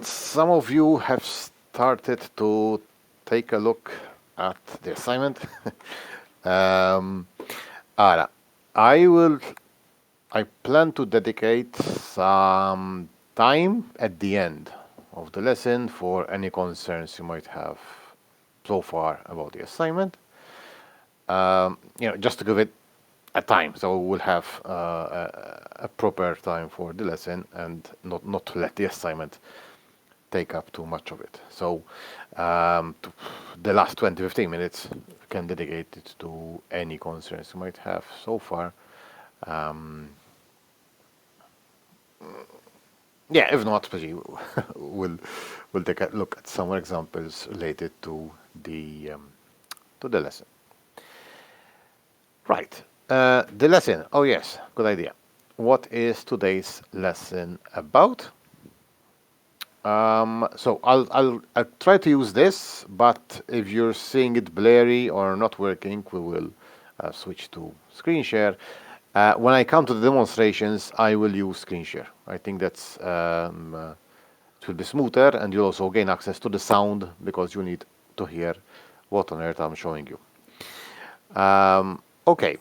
Some of you have started to take a look at the assignment. Ora, I plan to dedicate some time at the end of the lesson for any concerns you might have so far about the assignment. Just to give it a time, so we'll have a proper time for the lesson and not to let the assignment take up too much of it. So the last 20-15 minutes can dedicate it to any concerns you might have so far. If not, we'll take a look at some examples related to the lesson. Right. The lesson. Oh yes, good idea. What is today's lesson about? So I'll try to use this, but if you're seeing it blurry or not working, we will switch to screen share. When I come to the demonstrations, I will use screen share. I think that's it will be smoother, and you'll also gain access to the sound because you need to hear what on earth I'm showing you. Okay,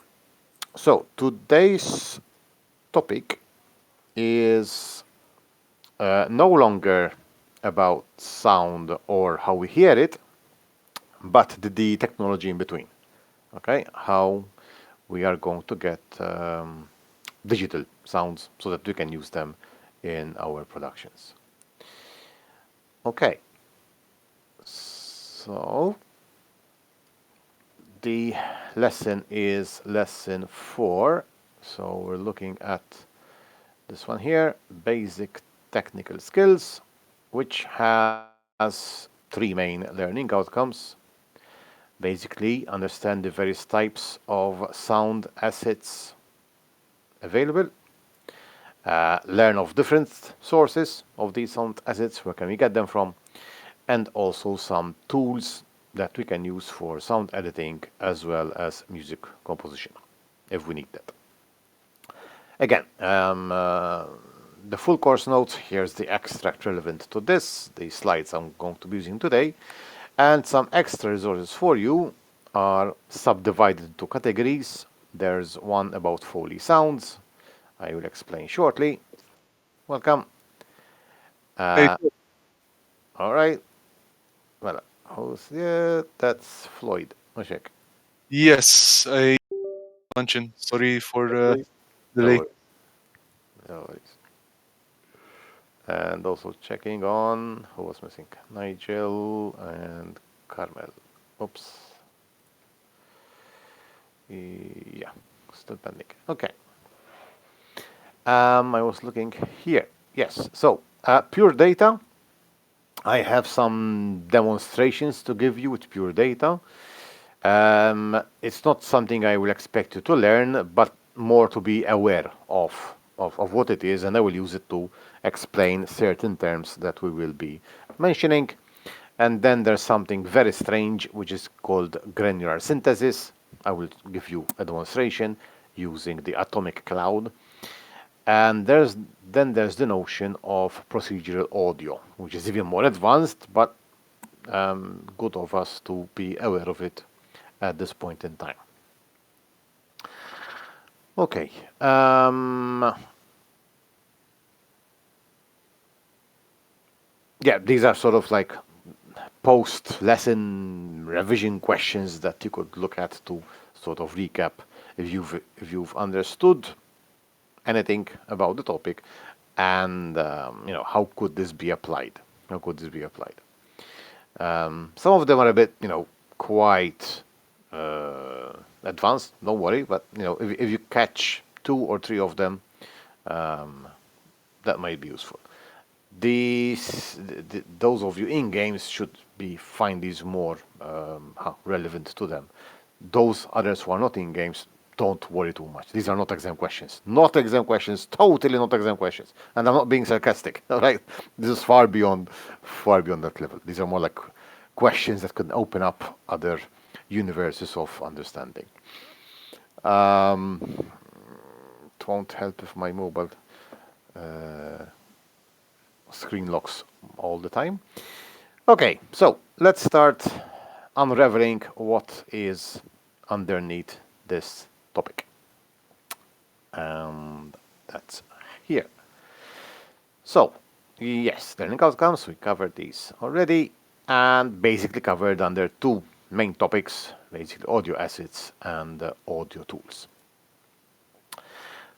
so today's topic is no longer about sound or how we hear it, but the technology in between. Okay, how we are going to get digital sounds so that we can use them in our productions. Okay, so the lesson is lesson 4. So we're looking at this one here, basic technical skills, which has 3 main learning outcomes. Basically, understand the various types of sound assets available, learn of different sources of these sound assets, where can we get them from, and also some tools that we can use for sound editing as well as music composition, if we need that. Again, the full course notes, here's the extract relevant to this, the slides I'm going to be using today, and some extra resources for you are subdivided into categories. There's one about Foley sounds. I will explain shortly. Welcome. Hey, All right. Well, who's there? That's Floyd. Oshek. yes, I mentioned. Sorry for the No delay. worries. No worries. And also checking on who was missing. Nigel and Carmel. Oops. Yeah, still pending. Okay. I was looking here. Yes. So pure data. I have some demonstrations to give you with pure data. It's not something I will expect you to learn, but more to be aware of what it is, and I will use it to explain certain terms that we will be mentioning. And then there's something very strange, which is called granular synthesis. I will give you a demonstration using the atomic cloud. And there's the notion of procedural audio, which is even more advanced, but good of us to be aware of it at this point in time. Okay. These are sort of like post-lesson revision questions that you could look at to sort of recap if you've understood anything about the topic, and how could this be applied? How could this be applied? Some of them are a bit, quite advanced. Don't worry, but if you catch 2 or 3 of them, that might be useful. Those of you in games should find these more relevant to them. Those others who are not in games, don't worry too much. These are not exam questions. Not exam questions. Totally not exam questions. And I'm not being sarcastic. All right, this is far beyond that level. These are more like questions that could open up other universes of understanding. It won't help if my mobile. screen locks all the time. Okay, so let's start unraveling what is underneath this topic. And that's here. So, yes, learning outcomes, we covered these already, and basically covered under two main topics, basically audio assets and audio tools.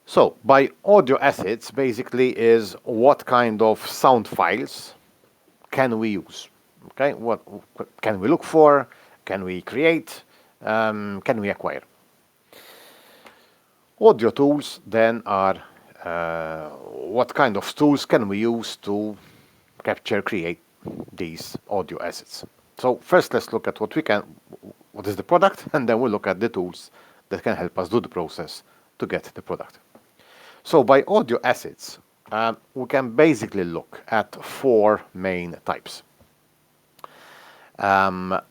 So, by audio assets, basically is what kind of sound files can we use? Okay, what can we look for? Can we create? Can we acquire? Audio tools then are what kind of tools can we use to capture, create these audio assets. So first let's look at what is the product, and then we'll look at the tools that can help us do the process to get the product. So by audio assets, we can basically look at four main types.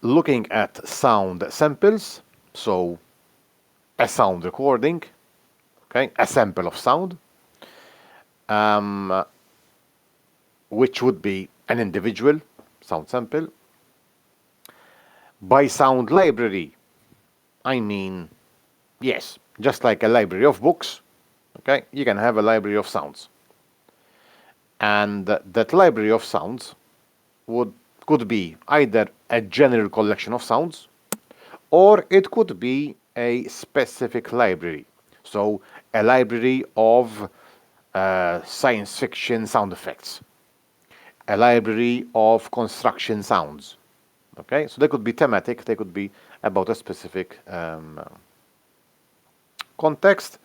Looking at sound samples, so a sound recording, okay, a sample of sound, which would be an individual sound sample. By sound library, I mean, yes, just like a library of books, okay, you can have a library of sounds. And that library of sounds could be either a general collection of sounds, or it could be a specific library. So a library of science fiction sound effects, a library of construction sounds. Okay, so they could be thematic, they could be about a specific context,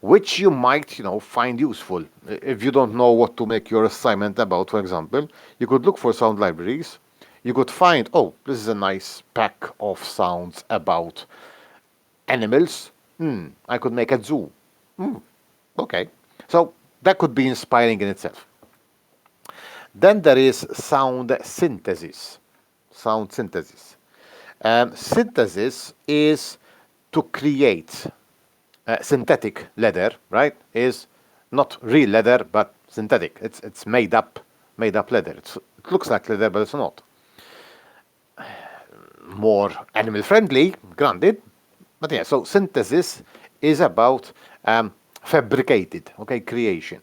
which you might, find useful. If you don't know what to make your assignment about, for example, you could look for sound libraries. You could find, oh, this is a nice pack of sounds about animals. I could make a zoo. Okay. So that could be inspiring in itself. Then there is sound synthesis. Sound synthesis. Synthesis is to create synthetic leather, right? Is not real leather, but synthetic. It's made up leather. It looks like leather, but it's not. More animal friendly, granted, but yeah. So synthesis is about fabricated, okay, creation,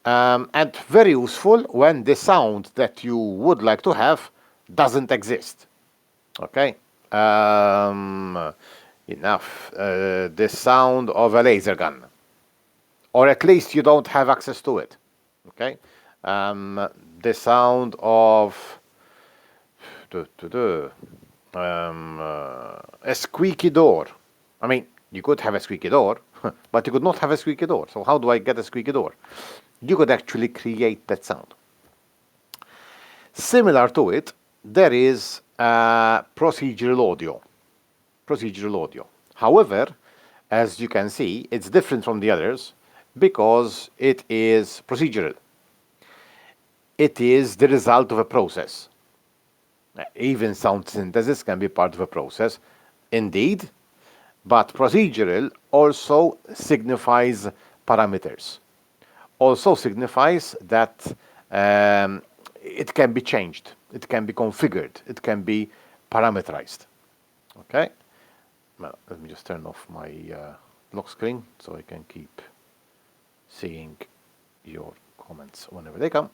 and very useful when the sound that you would like to have doesn't exist. Okay. Enough. The sound of a laser gun, or at least you don't have access to it. Okay. The sound of a squeaky door. I mean, you could have a squeaky door, but you could not have a squeaky door. So how do I get a squeaky door? You could actually create that sound. Similar to it, there is procedural audio. Procedural audio. However, as you can see, it's different from the others because it is procedural. It is the result of a process. Even sound synthesis can be part of a process, indeed, but procedural also signifies parameters. Also signifies that it can be changed, it can be configured, it can be parameterized. Okay? Well, let me just turn off my lock screen so I can keep seeing your comments whenever they come.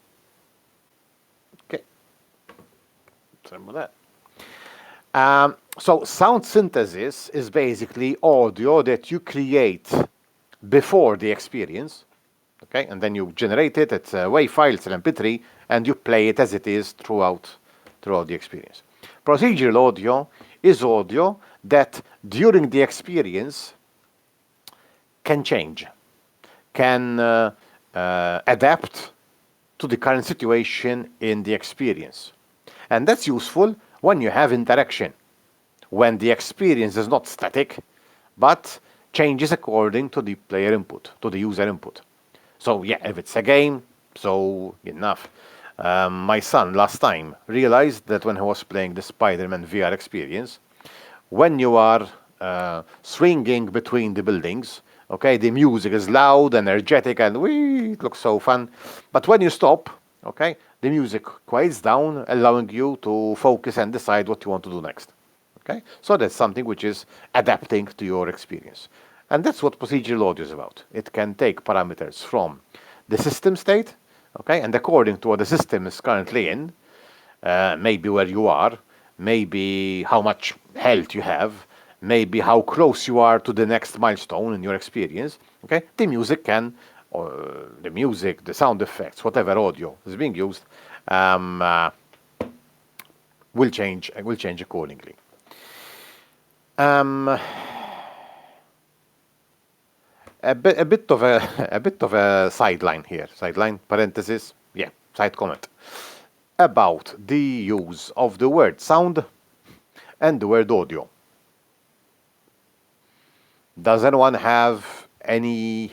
Okay. Sorry about that. So sound synthesis is basically audio that you create before the experience, okay, and then you generate it. It's a WAV file, it's an MP3, and you play it as it is throughout the experience. Procedural audio is audio that during the experience can change, can adapt to the current situation in the experience. And that's useful when you have interaction, when the experience is not static, but changes according to the player input, to the user input. So yeah, if it's a game, so enough. My son last time realized that when he was playing the Spider-Man VR experience, when you are swinging between the buildings, okay, the music is loud, energetic, and it looks so fun. But when you stop, Okay, the music quiets down, allowing you to focus and decide what you want to do next. Okay, so that's something which is adapting to your experience. And that's what procedural audio is about. It can take parameters from the system state, okay, and according to what the system is currently in, maybe where you are, maybe how much health you have, maybe how close you are to the next milestone in your experience. Okay, the music can, or the music, the sound effects, whatever audio is being used, um, uh, will change accordingly. Um, a bit of a a bit of a sideline here. Sideline parenthesis. Yeah, side comment about the use of the word sound and the word audio. Does anyone have any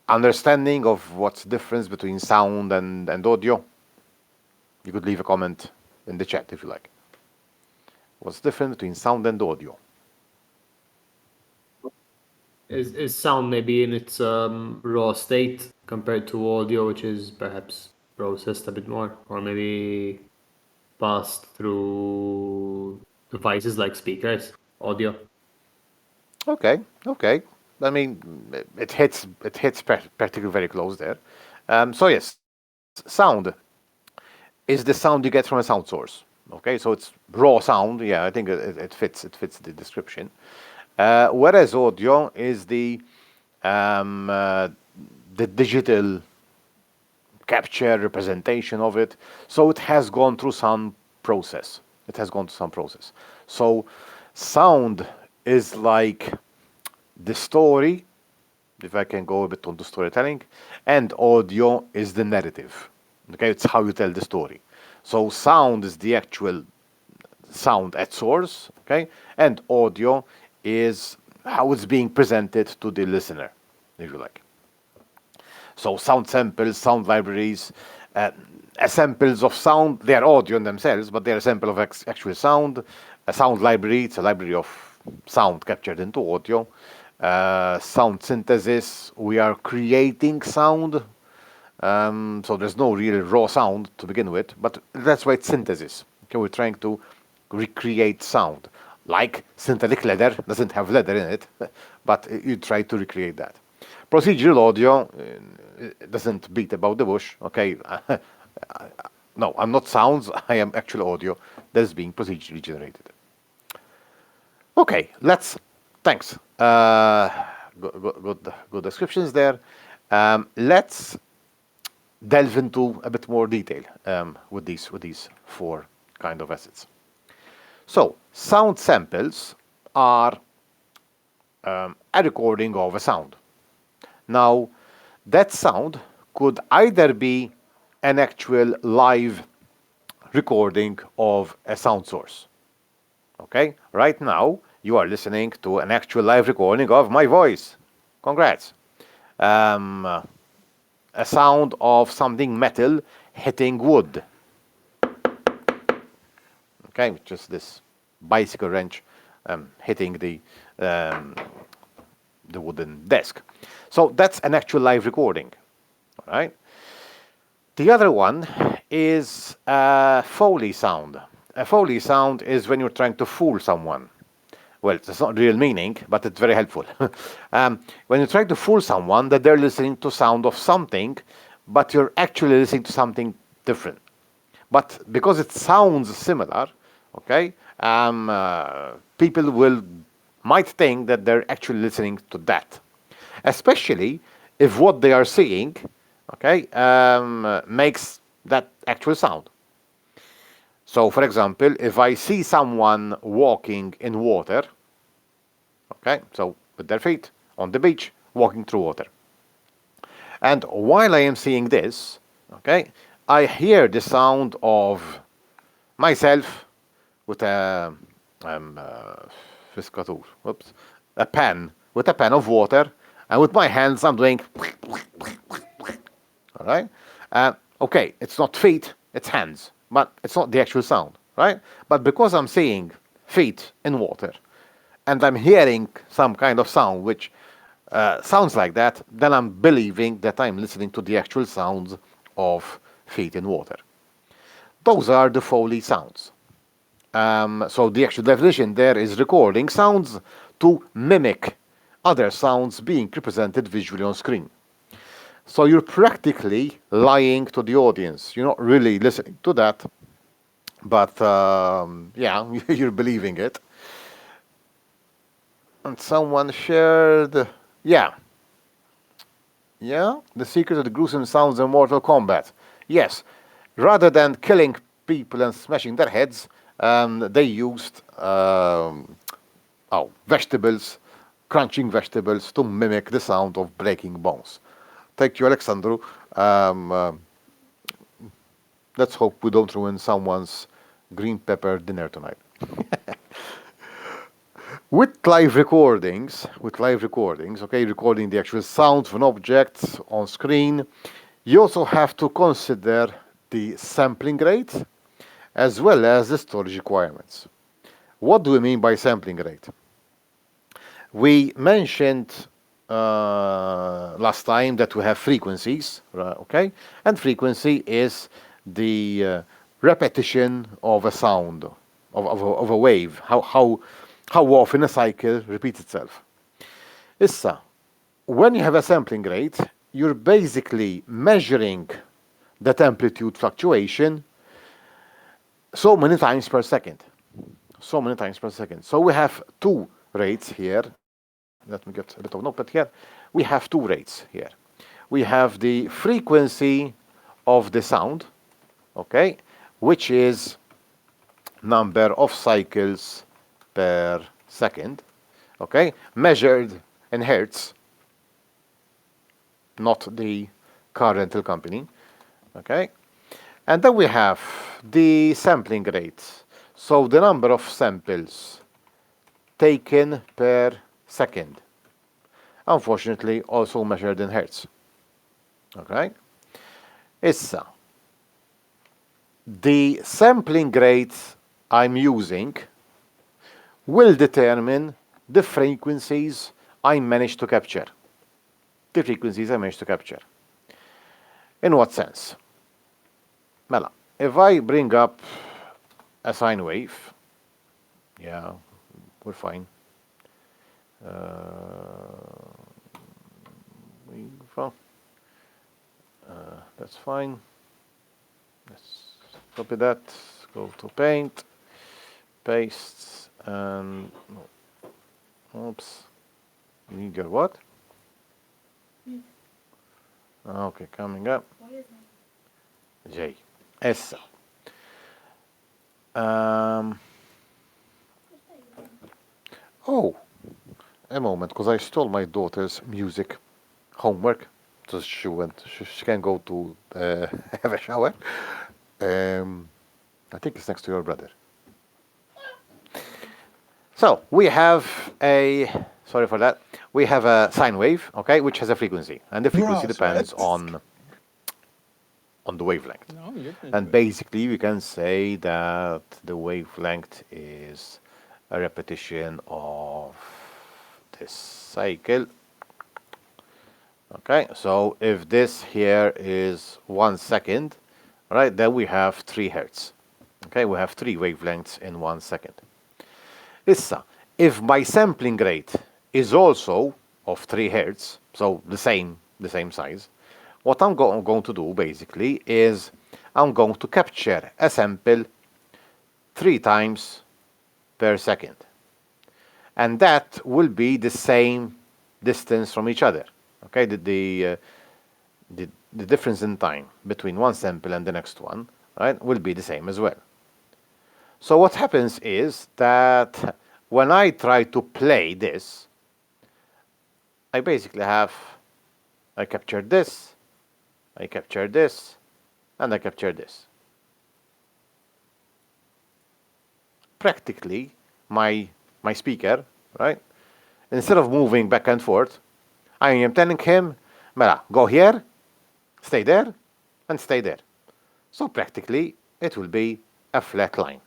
understanding of what's the difference between sound and audio? You could leave a comment in the chat if you like. What's different between sound and audio? Is sound maybe in its raw state compared to audio, which is perhaps processed a bit more, or maybe passed through devices like speakers, audio. Okay, okay. I mean, it hits practically very close there. So yes, sound is the sound you get from a sound source. Okay, so it's raw sound. Yeah, I think it fits the description. Whereas audio is um, uh, the digital capture representation of it. So it has gone through some process. It has gone through some process. So sound is like the story, if I can go a bit on the storytelling, and audio is the narrative. Okay, it's how you tell the story. So sound is the actual sound at source, okay, and audio is how it's being presented to the listener, if you like. So sound samples, sound libraries, uh, samples of sound, they are audio in themselves, but they're a sample of actual sound. A sound library, it's a library of sound captured into audio. Sound synthesis, we are creating sound. So there's no real raw sound to begin with, but that's why it's synthesis. Okay, we're trying to recreate sound. Like synthetic leather doesn't have leather in it, but you try to recreate that. Procedural audio doesn't beat about the bush. Okay, no, I'm not sounds. I am actual audio that is being procedurally generated. Okay, let's. Thanks. Good descriptions there. Let's delve into a bit more detail with these four kind of assets. So, sound samples are a recording of a sound. Now, that sound could either be an actual live recording of a sound source. Okay? Right now, you are listening to an actual live recording of my voice. Congrats. Um, a sound of something metal hitting wood. Okay, just this bicycle wrench hitting the wooden desk. So that's an actual live recording. All right. The other one is a Foley sound. A Foley sound is when you're trying to fool someone. Well, it's not real meaning, but it's very helpful. When you're trying to fool someone that they're listening to sound of something, but you're actually listening to something different. But because it sounds similar, okay, people might think that they're actually listening to that, especially if what they are seeing, okay, makes that actual sound. So, for example, if I see someone walking in water, okay, so with their feet on the beach, walking through water, and while I am seeing this, okay, I hear the sound of myself with a fiscatur, whoops, a pan with a pan of water, and with my hands I'm doing. All right. Okay, it's not feet, it's hands, but it's not the actual sound, right? But because I'm seeing feet in water, and I'm hearing some kind of sound which sounds like that, then I'm believing that I'm listening to the actual sounds of feet in water. Those are the Foley sounds. So the actual definition there is recording sounds to mimic other sounds being represented visually on screen. So you're practically lying to the audience. You're not really listening to that, but yeah, you're believing it. And someone shared, yeah, the secret of the gruesome sounds in Mortal Kombat. Yes, rather than killing people and smashing their heads, they used vegetables, crunching vegetables to mimic the sound of breaking bones. Thank you, Alexandru. Let's hope we don't ruin someone's green pepper dinner tonight. With live recordings, okay, recording the actual sound of an object on screen, you also have to consider the sampling rate as well as the storage requirements. What do we mean by sampling rate? We mentioned last time that we have frequencies, okay? And frequency is the repetition of a sound, of a wave, how often a cycle repeats itself. Issa, when you have a sampling rate, you're basically measuring that amplitude fluctuation so many times per second. So many times per second. So we have two rates here. Let me get a bit of notepad here. We have two rates here. We have the frequency of the sound, okay, which is number of cycles per second, okay, measured in hertz, not the car rental company, okay. And then we have the sampling rate, so the number of samples taken per second, unfortunately also measured in hertz, okay. Issa, the sampling rate I'm using will determine the frequencies I manage to capture. The frequencies I manage to capture. In what sense? Mela, if I bring up a sine wave, yeah, we're fine. That's fine. Let's copy that, go to paint, paste, and oops, you need your what? Okay, coming up. J. S. Oh, a moment, because I stole my daughter's music homework. So she can go to have a shower. I think it's next to your brother. So we have sorry for that. We have a sine wave, okay, which has a frequency, and the frequency depends on the wavelength. And basically, we can say that the wavelength is a repetition of this cycle. Okay, so if this here is 1 second, right, then we have 3 hertz. Okay, we have 3 wavelengths in 1 second. Issa, if my sampling rate is also of 3 hertz, so the same size, what I'm going to do basically is I'm going to capture a sample 3 times per second. And that will be the same distance from each other. Okay, the difference in time between one sample and the next one, right, will be the same as well. So what happens is that when I try to play this, I basically I captured this, I captured this, and I captured this. Practically, my speaker, right, instead of moving back and forth, I am telling him, Mela, go here, stay there, and stay there. So practically, it will be a flat line.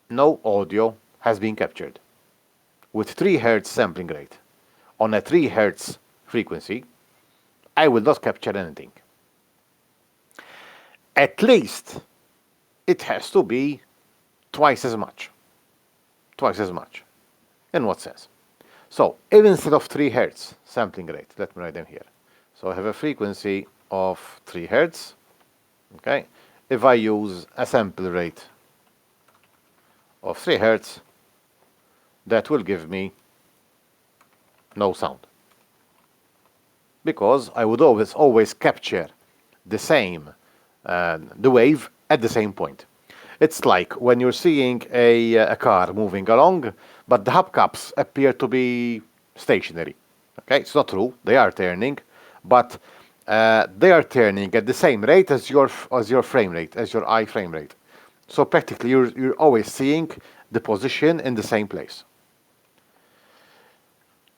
No audio has been captured. With 3 Hz sampling rate, on a 3 Hz frequency, I will not capture anything. at least it has to be twice as much. Twice as much. In what sense? So, if instead of 3 hertz sampling rate, let me write them here. So I have a frequency of 3 hertz. Okay. If I use a sample rate of 3 hertz, that will give me no sound. Because I would always capture the same, the wave at the same point. It's like when you're seeing a car moving along, but the hubcaps appear to be stationary. Okay, it's not true. They are turning, but they are turning at the same rate as your frame rate, as your eye frame rate. So practically, you're always seeing the position in the same place.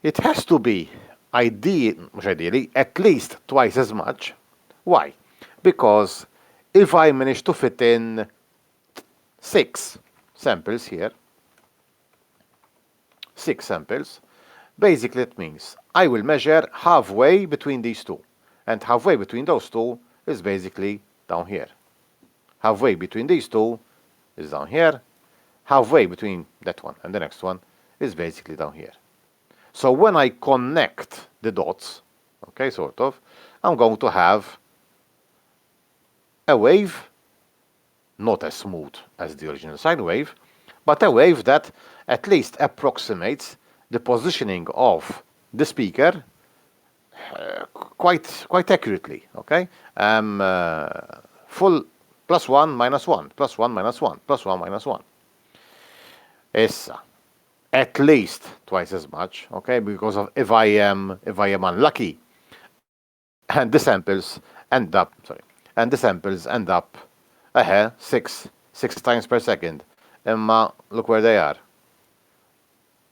It has to be ideally at least twice as much. Why? Because if I manage to fit in 6 samples here, 6 samples, basically it means I will measure halfway between these two. And halfway between those two is basically down here. Halfway between these two is down here. Halfway between that one and the next one is basically down here. So when I connect the dots, okay, sort of, I'm going to have a wave, not as smooth as the original sine wave, but a wave that at least approximates the positioning of the speaker quite accurately, okay? Full plus 1, minus 1, plus 1, minus 1, plus 1, minus 1. Essa. At least twice as much, okay? Because of if I am unlucky, and the samples end up, six times per second. Emma, look where they are,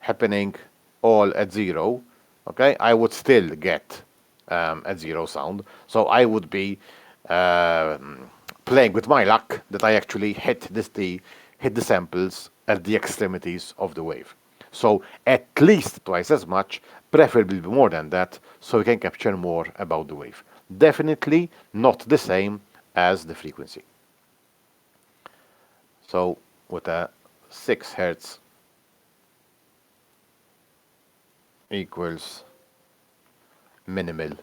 happening all at 0. Okay, I would still get at 0 sound, so I would be playing with my luck that I actually hit the samples at the extremities of the wave. So at least twice as much, preferably more than that, so we can capture more about the wave. Definitely not the same as the frequency. So with a 6 hertz equals minimum,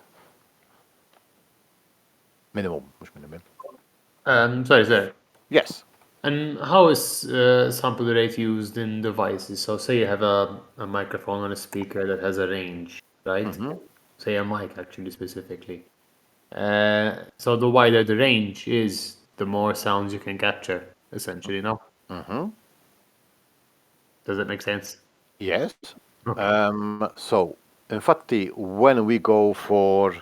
مش minimal. Sorry. Yes. And how is sample rate used in devices? So say you have a microphone on a speaker that has a range, right? Say a mic actually specifically. So the wider the range is, the more sounds you can capture, essentially, no? Does that make sense? Yes. Okay. So, infatti, when we go for,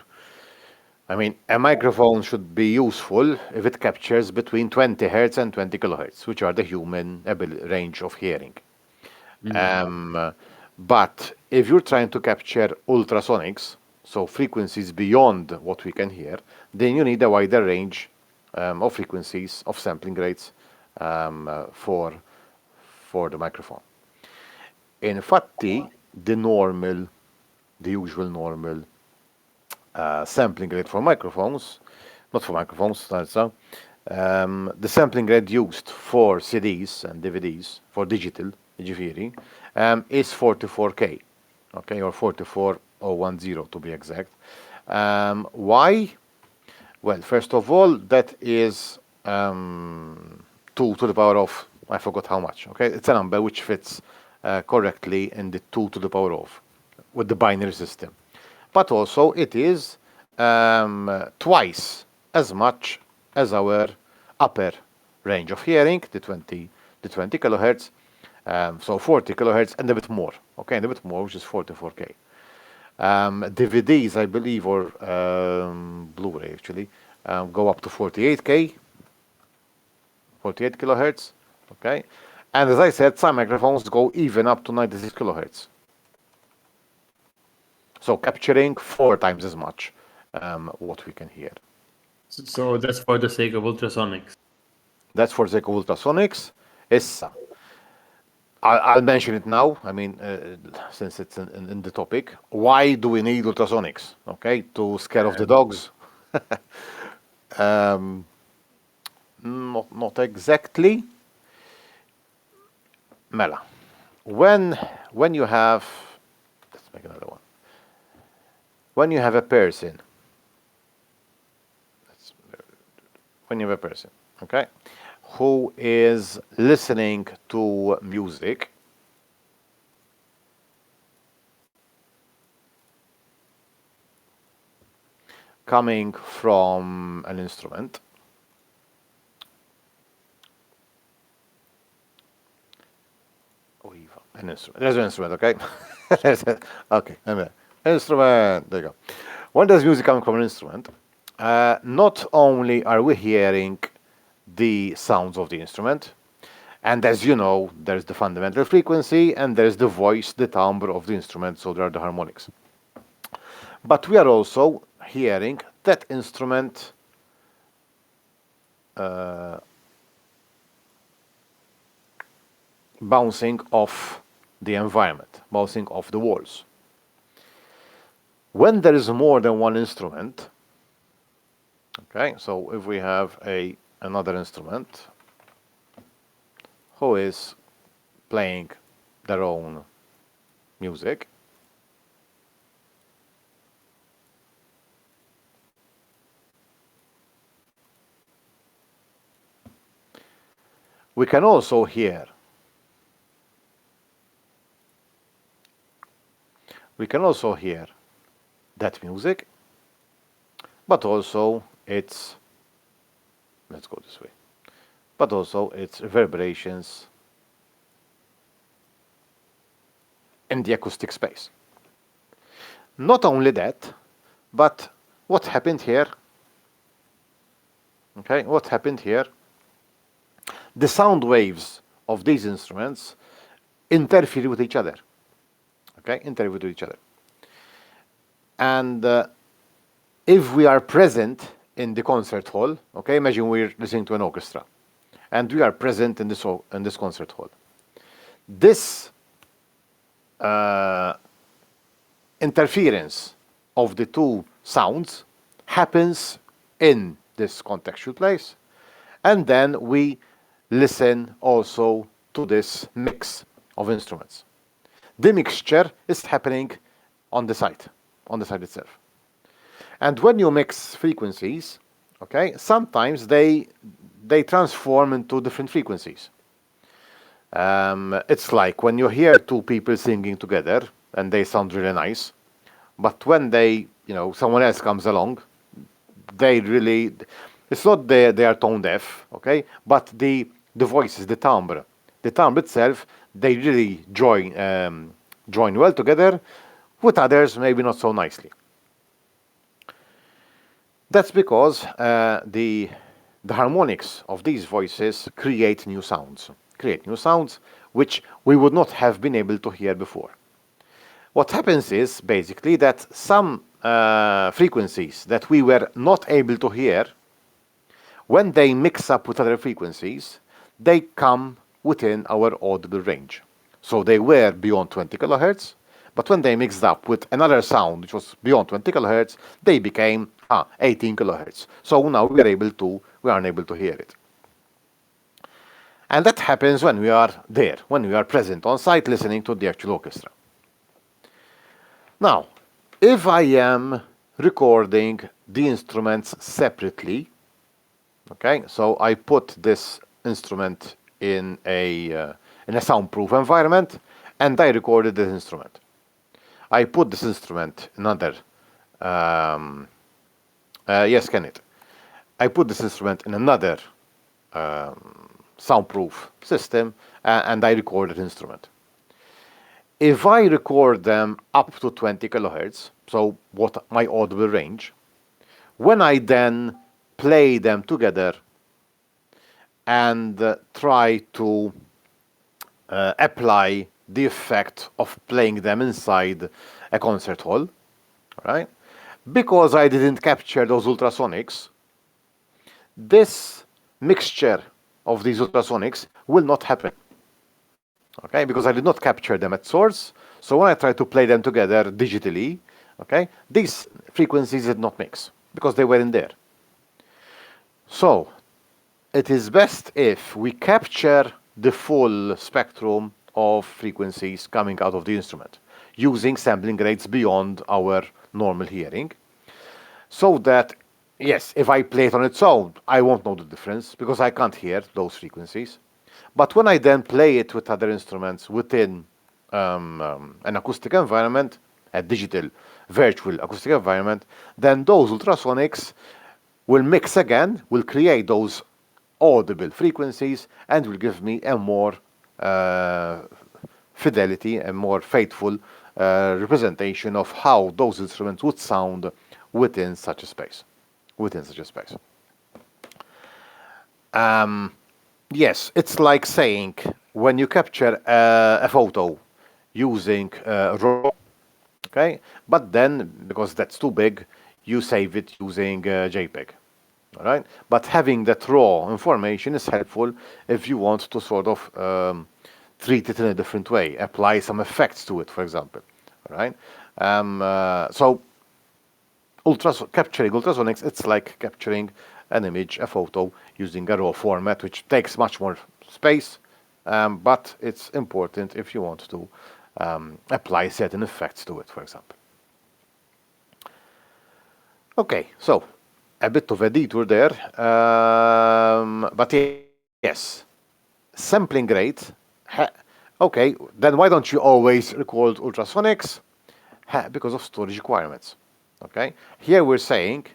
I mean, a microphone should be useful if it captures between 20 hertz and 20 kilohertz, which are the human range of hearing. But if you're trying to capture ultrasonics, so frequencies beyond what we can hear, then you need a wider range of frequencies, of sampling rates for the microphone. Infatti, the usual normal sampling rate for microphones, not for microphones, the sampling rate used for CDs and DVDs, for digital hearing, is 44K, okay, or 44010 to be exact. Why? Well, first of all, that is 2 to the power of, I forgot how much, okay? It's a number which fits correctly in the 2 to the power of, with the binary system. But also it is twice as much as our upper range of hearing, the 20 kilohertz, so 40 kilohertz and a bit more, okay, and a bit more, which is 44K. DVDs, I believe, or Blu-ray actually, go up to 48K, 48 kilohertz, okay? And as I said, some microphones go even up to 96 kilohertz. So capturing 4 times as much what we can hear. So that's for the sake of ultrasonics. That's for the ultrasonics. Essa. I'll mention it now. I mean, since it's in the topic, why do we need ultrasonics? Okay, to scare off the dogs. not exactly. Mela. When you have, let's make another one. When you have a person, when you have a person, okay, who is listening to music, coming from an instrument, an instrument. There's an instrument, okay? Okay, instrument. There you go. When there's music coming from an instrument, not only are we hearing the sounds of the instrument, and as you know, there's the fundamental frequency and there's the voice, the timbre of the instrument, so there are the harmonics. But we are also hearing that instrument bouncing off the environment, bouncing off the walls. When there is more than one instrument, okay, so if we have another instrument who is playing their own music, we can also hear that music, but also its, let's go this way, but also its reverberations in the acoustic space. Not only that, but what happened here, okay, what happened here, the sound waves of these instruments interfere with each other, okay, interfere with each other. And if we are present in the concert hall, okay, imagine we're listening to an orchestra, and we are present in this concert hall. This interference of the two sounds happens in this contextual place, and then we listen also to this mix of instruments. The mixture is happening on the site itself. And when you mix frequencies, okay, sometimes they transform into different frequencies. It's like when you hear two people singing together and they sound really nice, but when someone else comes along, it's not they are tone deaf, okay, but the voices, the timbre itself, they really join well together. With others, maybe not so nicely. That's because the harmonics of these voices create new sounds which we would not have been able to hear before. What happens is basically that some frequencies that we were not able to hear, when they mix up with other frequencies, they come within our audible range. So they were beyond 20 kilohertz, but when they mixed up with another sound which was beyond 20 kilohertz, they became 18 kilohertz. So now we are unable to hear it. And that happens when we are there, when we are present on site listening to the actual orchestra. Now, if I am recording the instruments separately, okay, so I put this instrument in a soundproof environment and I recorded this instrument. I put this instrument in another, yes, Kenneth. I put this instrument in another soundproof system and I recorded instrument. If I record them up to 20 kilohertz, so what my audible range, when I then play them together and try to apply the effect of playing them inside a concert hall, right? Because I didn't capture those ultrasonics, this mixture of these ultrasonics will not happen. Okay, because I did not capture them at source. So when I try to play them together digitally, okay, these frequencies did not mix because they weren't there. So it is best if we capture the full spectrum of frequencies coming out of the instrument using sampling rates beyond our normal hearing, so that, yes, if I play it on its own, I won't know the difference because I can't hear those frequencies. But when I then play it with other instruments within an acoustic environment, a digital virtual acoustic environment, then those ultrasonics will mix again, will create those audible frequencies, and will give me a more fidelity, a more faithful representation of how those instruments would sound within such a space. Within such a space. Yes, it's like saying when you capture a photo using RAW, okay, but then because that's too big, you save it using JPEG. All right, but having that raw information is helpful if you want to sort of treat it in a different way, apply some effects to it, for example. All right, so capturing ultrasonics, it's like capturing an image, a photo, using a raw format, which takes much more space, but it's important if you want to apply certain effects to it, for example. Okay, so a bit of a detour there, but yes, sampling rate. Okay, then why don't you always record ultrasonics? Because of storage requirements. Okay, here we're saying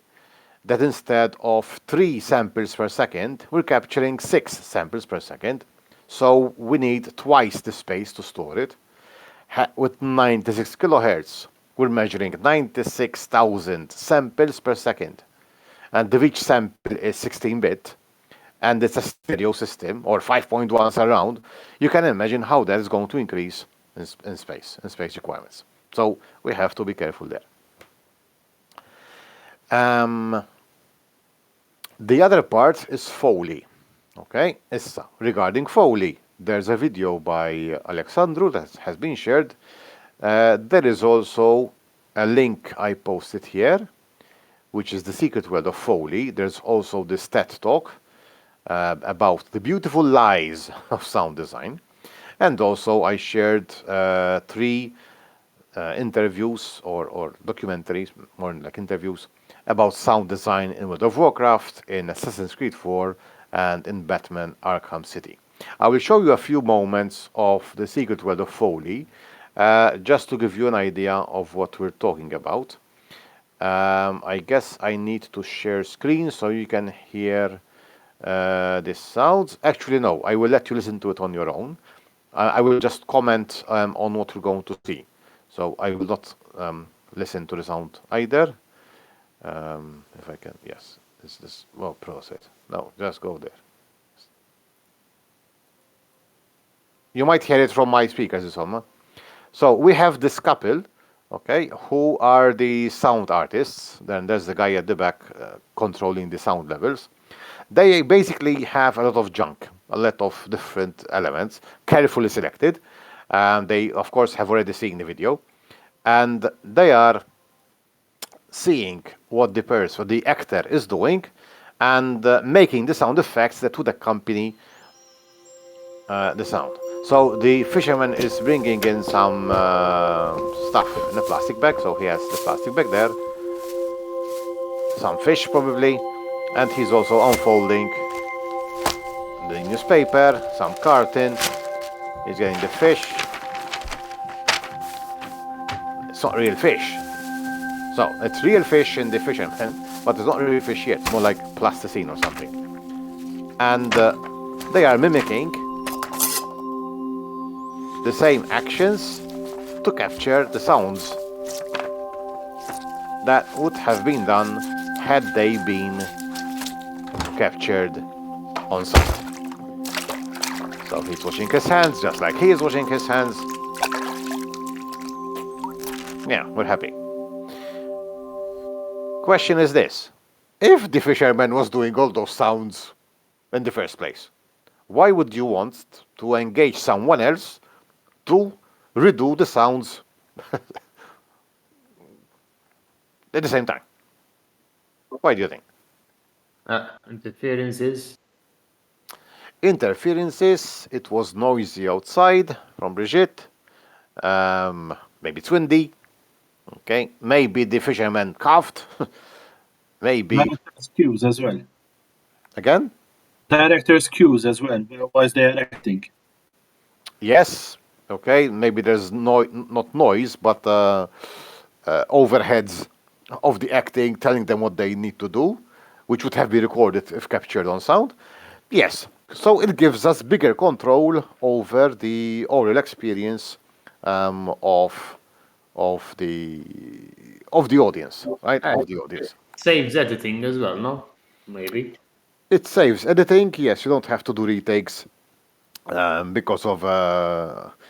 that instead of 3 samples per second, we're capturing 6 samples per second. So we need twice the space to store it. With 96 kilohertz, we're measuring 96,000 samples per second. And each sample is 16-bit. And it's a stereo system, or 5.1 surround. You can imagine how that is going to increase in space requirements. So we have to be careful there. The other part is Foley. Okay, regarding Foley, there's a video by Alexandru that has been shared. There is also a link I posted here, which is the secret world of Foley. There's also this TED talk about the beautiful lies of sound design. And also I shared 3 interviews or documentaries, more like interviews, about sound design in World of Warcraft, in Assassin's Creed 4, and in Batman Arkham City. I will show you a few moments of the secret world of Foley, just to give you an idea of what we're talking about. I guess I need to share screen so you can hear this sounds. Actually, no, I will let you listen to it on your own. I will just comment on what we're going to see. So I will not listen to the sound either. If I can, yes. Well, process. No, just go there. You might hear it from my speakers, Isolma. So we have this couple, okay, who are the sound artists. Then there's the guy at the back controlling the sound levels. They basically have a lot of junk, a lot of different elements, carefully selected. They, of course, have already seen the video. And they are seeing what the actor is doing, and making the sound effects that would accompany the sound. So the fisherman is bringing in some stuff in a plastic bag. So he has the plastic bag there, some fish probably, and he's also unfolding the newspaper, some carton. He's getting the fish. It's not real fish. So it's real fish in the fisherman, but it's not really fish yet. It's more like plasticine or something. And they are mimicking the same actions to capture the sounds that would have been done had they been captured on site. So he's washing his hands just like he is washing his hands. Yeah, we're happy. Question is this: if the fisherman was doing all those sounds in the first place, why would you want to engage someone else to redo the sounds at the same time? Why do you think? Interferences. Interferences, it was noisy outside from Brigitte. Maybe it's windy. Okay, maybe the fisherman coughed. Maybe Director's cues as well. again. Director's cues as well, otherwise they are acting. Yes. Okay, maybe there's not noise, but overheads of the acting telling them what they need to do, which would have been recorded if captured on sound. Yes. So it gives us bigger control over the oral experience of the audience, right? Of the audience. Saves editing as well, no? Maybe. It saves editing. Yes, you don't have to do retakes because of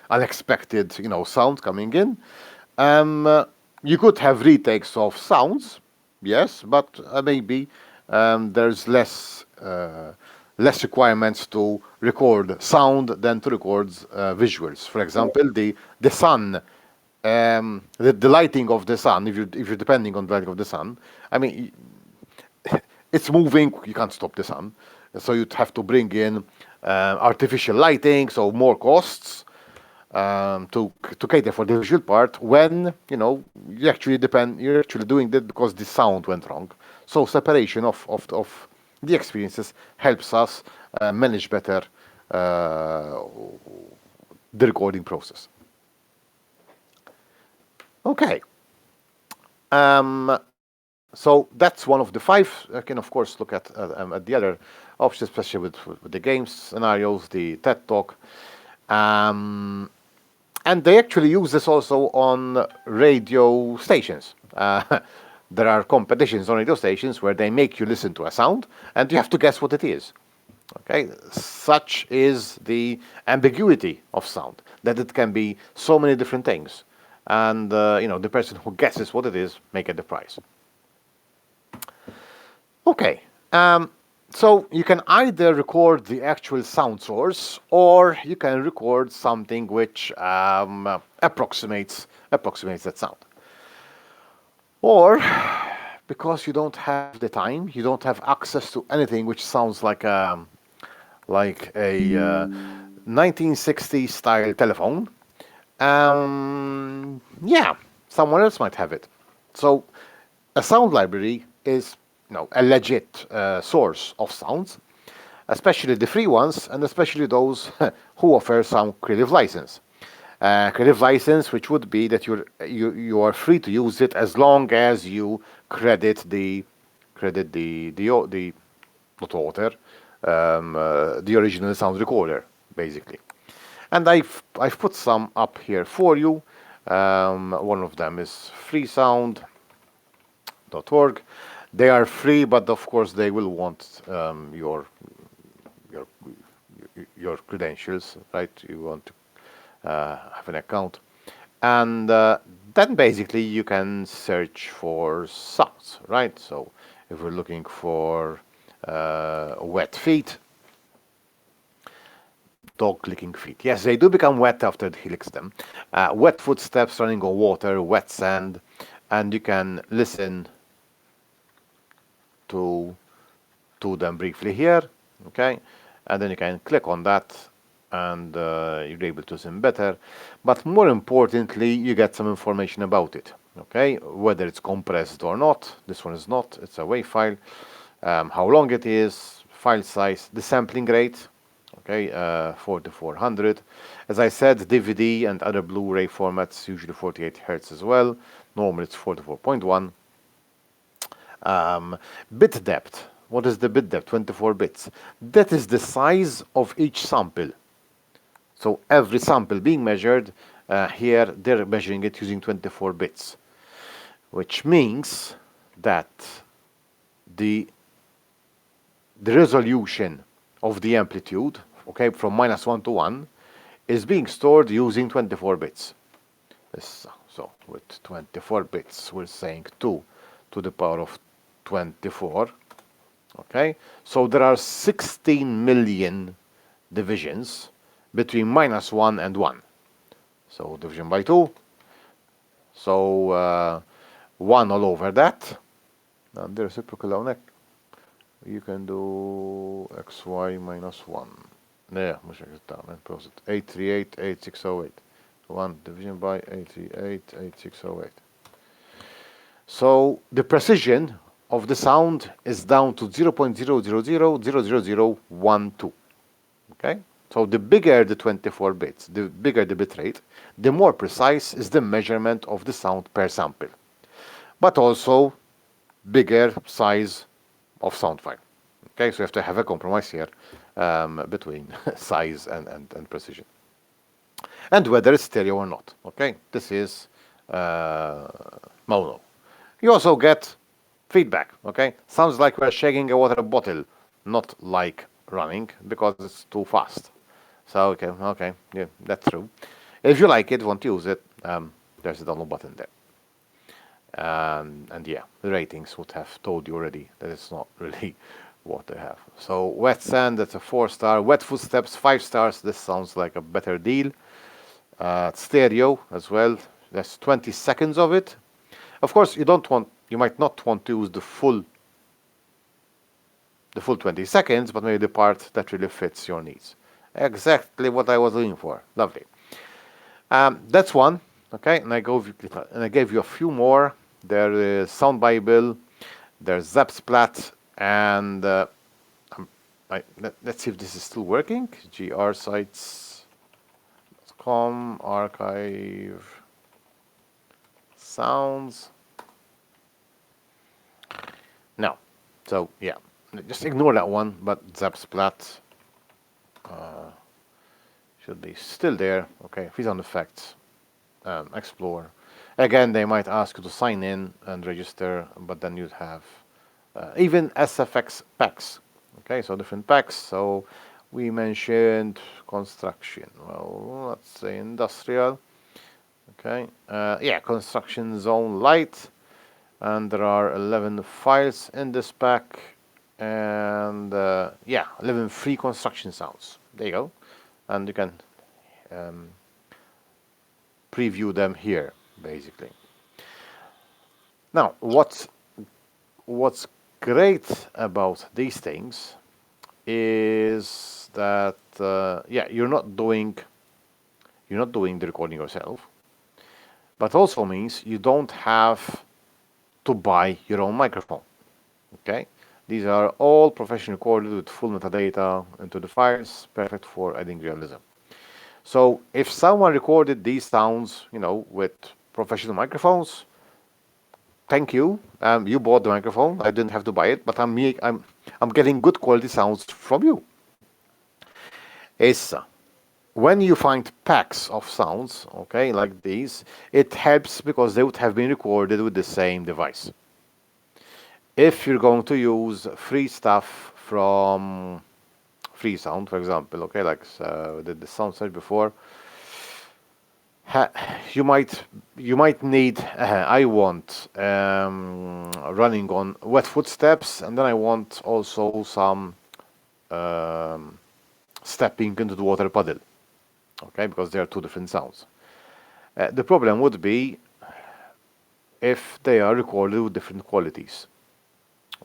unexpected, sound coming in. You could have retakes of sounds, yes, but maybe there's less requirements to record sound than to record visuals. For example, the sun, the lighting of the sun. If you're depending on the lighting of the sun, I mean, it's moving. You can't stop the sun, so you'd have to bring in artificial lighting, so more costs to cater for the visual part. When you're actually doing that because the sound went wrong. So separation of the experiences helps us manage better the recording process. Okay. So that's one of the 5. I can of course look at the other options, especially with the games scenarios, the TED Talk, and they actually use this also on radio stations. There are competitions on radio stations where they make you listen to a sound, and you have to guess what it is. Okay, such is the ambiguity of sound, that it can be so many different things, and the person who guesses what it is may get the prize. Okay, so you can either record the actual sound source, or you can record something which approximates that sound. Or, because you don't have the time, you don't have access to anything which sounds like a 1960s style telephone. Yeah, someone else might have it. So a sound library is a legit source of sounds, especially the free ones, and especially those who offer some creative license. Creative license, which would be that you are free to use it as long as you credit the not author, the original sound recorder, basically. And I've put some up here for you. One of them is freesound.org. They are free, but of course they will want your credentials, right? You want to have an account, and then basically you can search for sounds, right? So if we're looking for wet feet, dog licking feet. Yes, they do become wet after he licks them. Wet footsteps running on water, wet sand, and you can listen to them briefly here, okay? And then you can click on that, and you're able to listen better. But more importantly, you get some information about it, okay? Whether it's compressed or not. This one is not. It's a WAV file. How long it is, file size, the sampling rate, okay, 4400. As I said, DVD and other Blu-ray formats, usually 48 Hertz as well. Normally it's 44.1. Bit depth. What is the bit depth? 24 bits. That is the size of each sample. So every sample being measured, here they're measuring it using 24 bits, which means that the resolution of the amplitude, okay, from -1 to 1, is being stored using 24 bits. So with 24 bits, we're saying 2 to the power of 24. Okay, so there are 16 million divisions between -1 and 1. So division by 2. So 1 all over that. And the reciprocal on it. You can do xy -1. Yeah, مش down and post it. 8388608. 1 division by 8388608. So the precision of the sound is down to 0.000000012. Okay? So the bigger the 24 bits, the bigger the bit rate, the more precise is the measurement of the sound per sample. But also bigger size of sound file. Okay, so you have to have a compromise here between size and precision. And whether it's stereo or not. Okay, this is mono. You also get feedback. Okay, sounds like we're shaking a water bottle, not like running because it's too fast. So okay, yeah, that's true. If you like it, want to use it, there's a download button there. And yeah, the ratings would have told you already that it's not really what they have. So wet sand, that's a 4-star. Wet footsteps, 5 stars. This sounds like a better deal. Stereo as well. There's 20 seconds of it. Of course, you might not want to use the full 20 seconds, but maybe the part that really fits your needs. Exactly what I was looking for. Lovely. That's one. Okay, and I gave you a few more. There is Sound Bible, there's Zapsplat, and let's see if this is still working. grsites.com archive sounds. No, so yeah, just ignore that one. But Zapsplat should be still there. Okay, sound effects. Explore. Again, they might ask you to sign in and register, but then you'd have even SFX packs. Okay, so different packs. So we mentioned construction. Well, let's say industrial. Okay, yeah, construction zone light, and there are 11 files in this pack, and yeah, 11 free construction sounds. There you go, and you can preview them here, basically. Now, what's great about these things is that yeah, you're not doing the recording yourself, but also means you don't have to buy your own microphone. Okay, these are all professionally recorded with full metadata into the files, perfect for adding realism. So if someone recorded these sounds, with professional microphones, thank you. You bought the microphone. I didn't have to buy it, but I'm getting good quality sounds from you. Is when you find packs of sounds, okay, like these, it helps because they would have been recorded with the same device. If you're going to use free stuff from Freesound, for example, okay, like the sound search before, you might need. I want running on wet footsteps, and then I want also some stepping into the water puddle. Okay, because they are two different sounds. The problem would be if they are recorded with different qualities.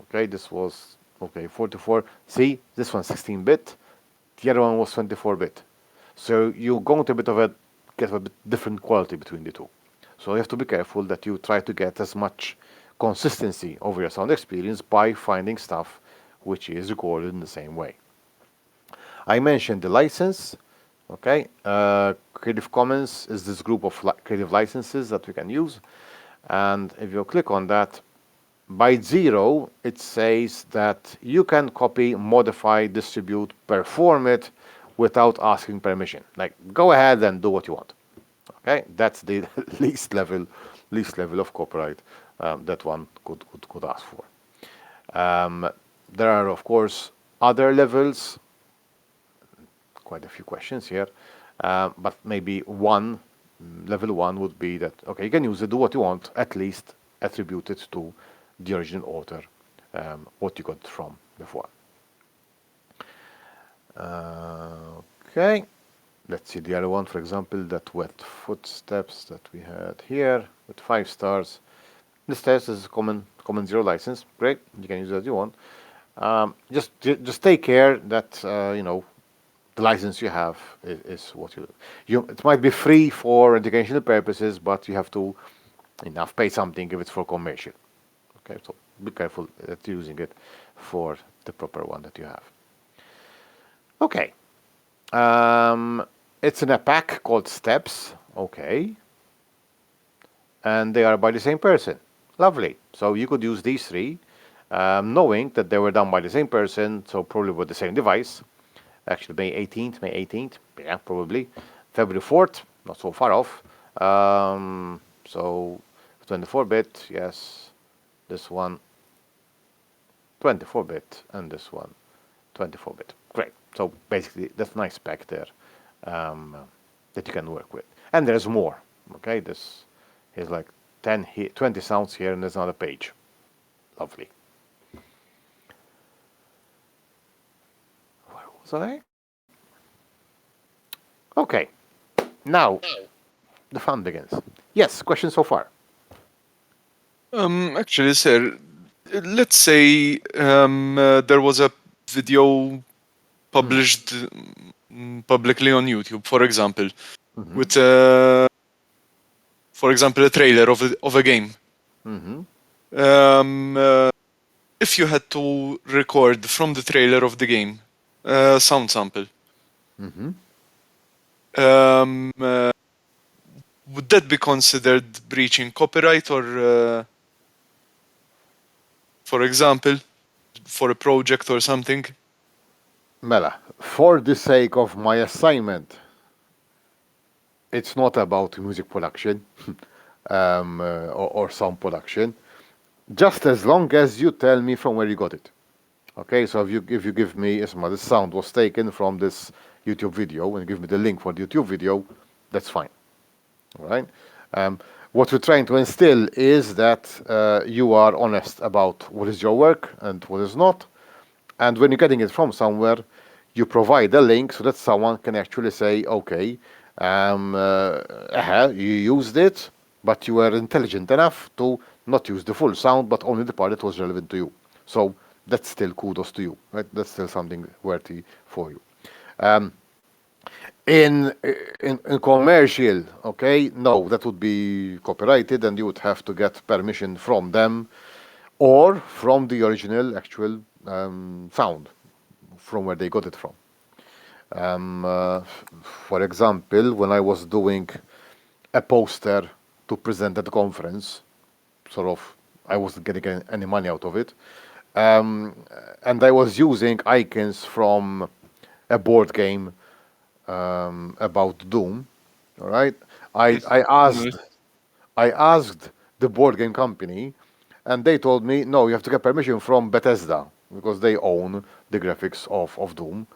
Okay, this was 44. See, this one's 16-bit. The other one was 24-bit. So you're going to get a bit different quality between the two. So you have to be careful that you try to get as much consistency over your sound experience by finding stuff which is recorded in the same way. I mentioned the license. Okay, Creative Commons is this group of creative licenses that we can use. And if you click on that, by 0, it says that you can copy, modify, distribute, perform it without asking permission. Like, go ahead and do what you want. Okay, that's the least level of copyright that one could ask for. There are, of course, other levels. Quite a few questions here, but maybe level 1 would be that, okay, you can use it, do what you want, at least attribute it to the original author, what you got from before. Okay, let's see the other one, for example, that wet footsteps that we had here with 5 stars. This test is a common 0 license. Great, you can use it as you want. Just take care that the license you have is what you. It might be free for educational purposes, but you have to pay something if it's for commercial. Okay, so be careful that you're using it for the proper one that you have. Okay, it's in a pack called steps. Okay, and they are by the same person. Lovely. So you could use these three, knowing that they were done by the same person, so probably with the same device. Actually, May 18th, yeah, probably. February 4th, not so far off. So 24-bit, yes. This one, 24-bit, and this one, 24-bit. Great. So basically, that's nice spec there that you can work with. And there's more. Okay, this is like 20 sounds here, and there's another page. Lovely. Where was I? Okay. Now, the fun begins. Yes, questions so far? Actually, sir, let's say there was a video published publicly on YouTube, for example, with, for example, a trailer of a game. If you had to record from the trailer of the game sound sample, would that be considered breaching copyright, or, for example, for a project or something? Mela, for the sake of my assignment, it's not about music production or sound production. Just as long as you tell me from where you got it. Okay, so if you give me this sound was taken from this YouTube video and give me the link for the YouTube video, that's fine. All right. What we're trying to instill is that you are honest about what is your work and what is not. And when you're getting it from somewhere, you provide a link so that someone can actually say, okay, you used it, but you were intelligent enough to not use the full sound, but only the part that was relevant to you. So that's still kudos to you, right? That's still something worthy for you. In commercial, okay, no, that would be copyrighted, and you would have to get permission from them or from the original actual sound, from where they got it from. For example, when I was doing a poster to present at the conference, I wasn't getting any money out of it, and I was using icons from a board game about Doom. All right, I asked the board game company, and they told me, no, you have to get permission from Bethesda because they own the graphics of Doom,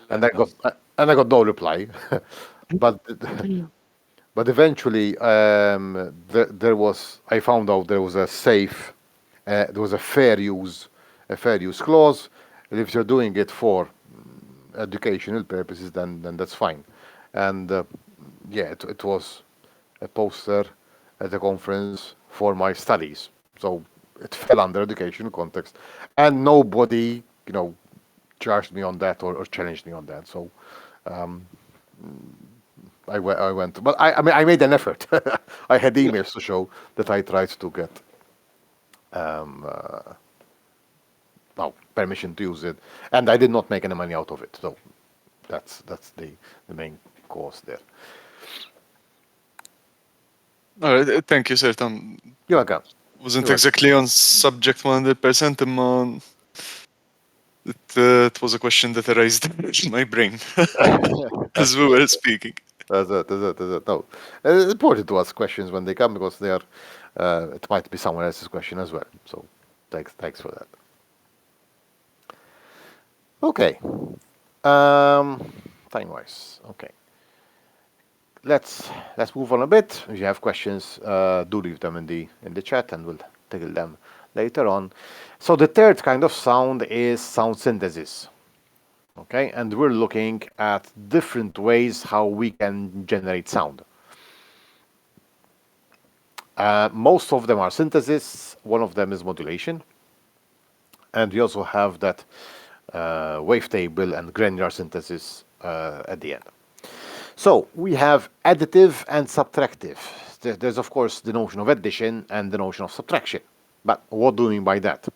and I got no reply. but but eventually, I found out there was a there was a fair use clause. And if you're doing it for educational purposes, then that's fine. And it was a poster at a conference for my studies, so it fell under educational context, and nobody, charged me on that or challenged me on that. So I went, but I mean, I made an effort. I had emails to show that I tried to get permission to use it, and I did not make any money out of it. So that's the main cause there. All right, thank you, sir. You're welcome. Wasn't exactly on subject 100%. It was a question that arose in my brain as we were speaking. That's it. No, it's important to ask questions when they come because they are. It might be someone else's question as well. So, thanks for that. Okay. Time-wise, okay. Let's move on a bit. If you have questions, do leave them in the chat, and we'll tackle them later on. So the third kind of sound is sound synthesis. Okay, and we're looking at different ways how we can generate sound. Most of them are synthesis. One of them is modulation, and we also have that wavetable and granular synthesis at the end. So we have additive and subtractive. There's of course the notion of addition and the notion of subtraction. But what do we mean by that?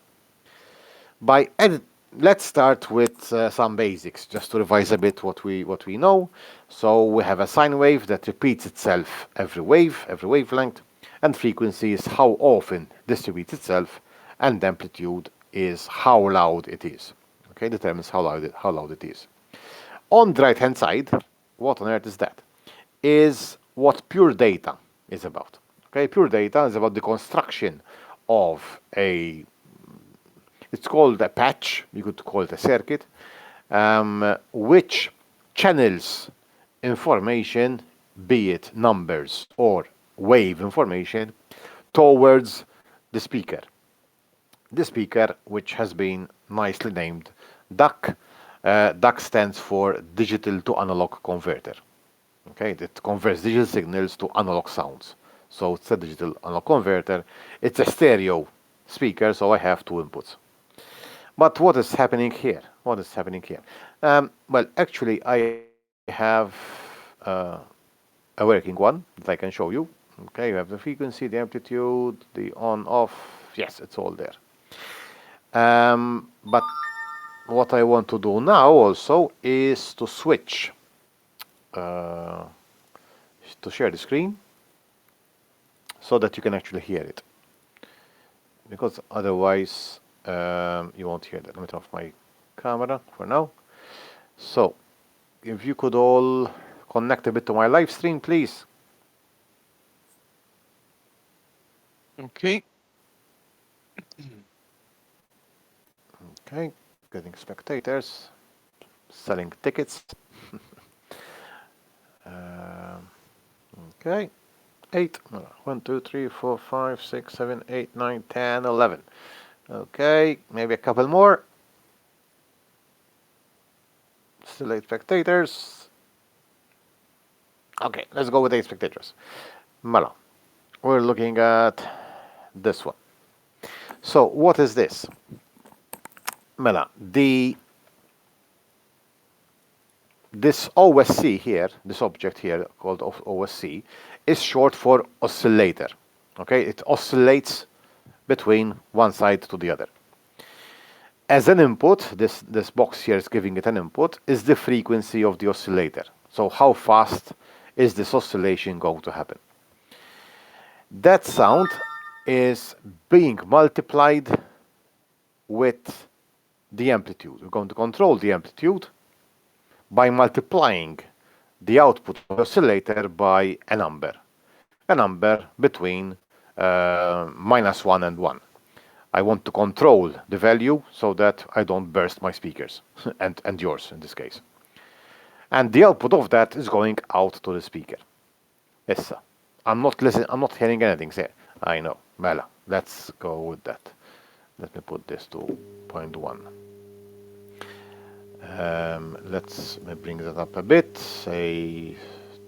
Let's start with some basics, just to revise a bit what we know. So we have a sine wave that repeats itself every wavelength, and frequency is how often this repeats itself, and amplitude is how loud it is. Okay, determines how loud it is. On the right-hand side, what on earth is that? Is what pure data is about. Okay, pure data is about the construction of it's called a patch, you could call it a circuit, which channels information, be it numbers or wave information, towards the speaker. The speaker, which has been nicely named DUC. DUC stands for Digital to Analog Converter. Okay, it converts digital signals to analog sounds. So it's a digital analog converter. It's a stereo speaker, so I have two inputs. But what is happening here? What is happening here? Well, actually, I have a working one that I can show you. Okay, you have the frequency, the amplitude, the on-off. Yes, it's all there. But what I want to do now also is to switch to share the screen so that you can actually hear it. Because otherwise you won't hear that. Let me turn off my camera for now. So, if you could all connect a bit to my live stream, please. Okay. Okay, getting spectators, selling tickets. Okay, 8, 1, 2, 3, 4, 5, 6, 7, 8, 9, 10, 11. Okay, maybe a couple more. Still 8 spectators. Okay, let's go with 8 spectators. Voilà. We're looking at this one. So, what is this? Mela, this OSC here, this object here called OSC, is short for oscillator. Okay, it oscillates between one side to the other. As an input, this box here is giving it an input, is the frequency of the oscillator. So how fast is this oscillation going to happen? That sound is being multiplied with the amplitude. We're going to control the amplitude by multiplying the output of the oscillator by a number between -1 and 1. I want to control the value so that I don't burst my speakers and yours in this case. And the output of that is going out to the speaker. Yes, I'm not hearing anything there. I know. Mela, let's go with that. Let me put this to 0.1. Let's bring that up a bit, say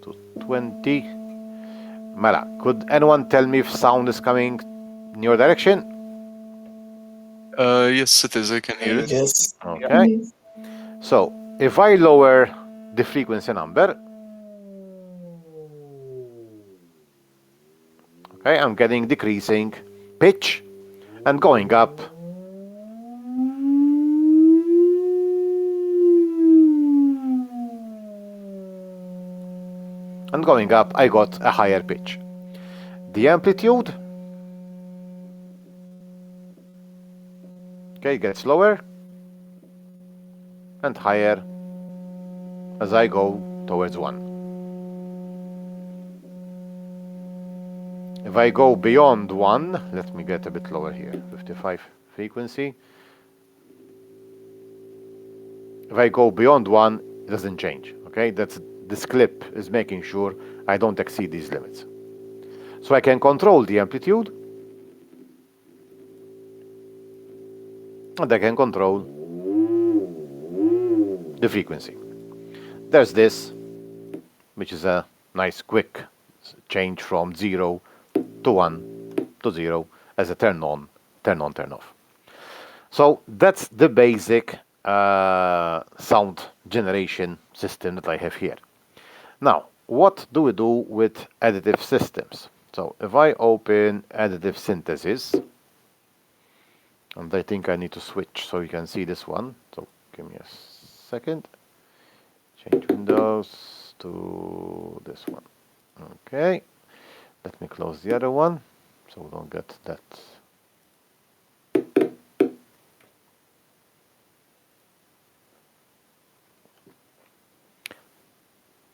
to 20. Mela, could anyone tell me if sound is coming in your direction? Yes, it is. I can hear it. Yes. Okay. So, if I lower the frequency number, okay, I'm getting decreasing pitch and going up. And going up, I got a higher pitch. The amplitude, okay, gets lower and higher as I go towards 1. If I go beyond 1, let me get a bit lower here, 55 frequency. If I go beyond 1, it doesn't change, okay? This clip is making sure I don't exceed these limits. So I can control the amplitude, and I can control the frequency. There's this, which is a nice quick change from 0 to 1 to 0 as a turn on, turn off. So that's the basic sound generation system that I have here. Now, what do we do with additive systems? So if I open additive synthesis, and I think I need to switch so you can see this one. So give me a second. Change windows to this one. Okay. Let me close the other one so we don't get that.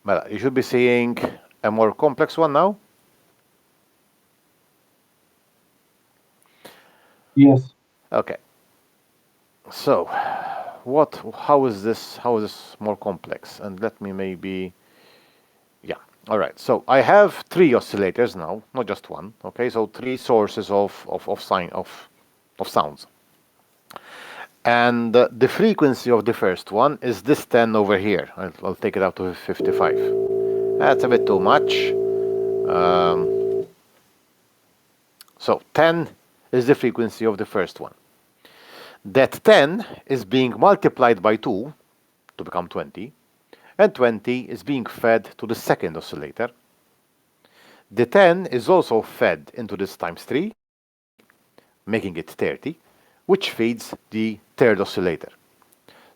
Well, you should be seeing a more complex one now. Yes. Okay. So, how is this more complex? And let me maybe, yeah. All right. So I have 3 oscillators now, not just one. Okay. So 3 sources of sounds. And the frequency of the first one is this 10 over here. I'll take it out to 55. That's a bit too much. So 10 is the frequency of the first one. That 10 is being multiplied by 2 to become 20, and 20 is being fed to the second oscillator. The 10 is also fed into this times 3, making it 30, which feeds the third oscillator.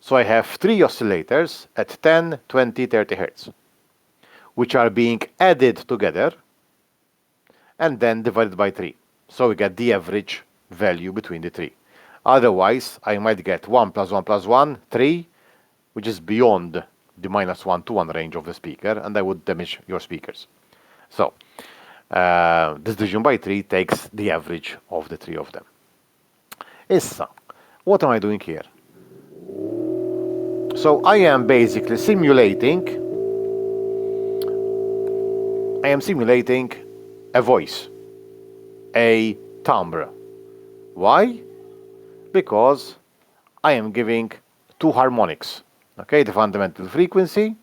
So I have 3 oscillators at 10, 20, 30 Hertz, which are being added together and then divided by 3. So we get the average value between the 3. Otherwise, I might get 1 plus 1 plus 1, 3, which is beyond the -1 to 1 range of the speaker, and I would damage your speakers. So, this division by 3 takes the average of the 3 of them. Issa, what am I doing here? So I am basically simulating a voice, a timbre. Why? Because I am giving 2 harmonics. Okay, the fundamental frequency,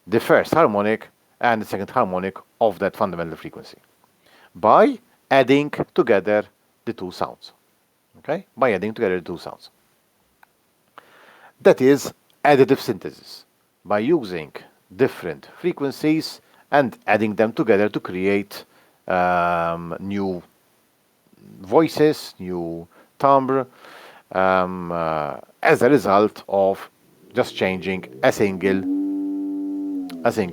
the first harmonic, and the second harmonic of that fundamental frequency, by adding together the 2 sounds. Okay, by adding together the 2 sounds. That is additive synthesis, by using different frequencies and adding them together to create new voices, new timbre, as a result of just changing a single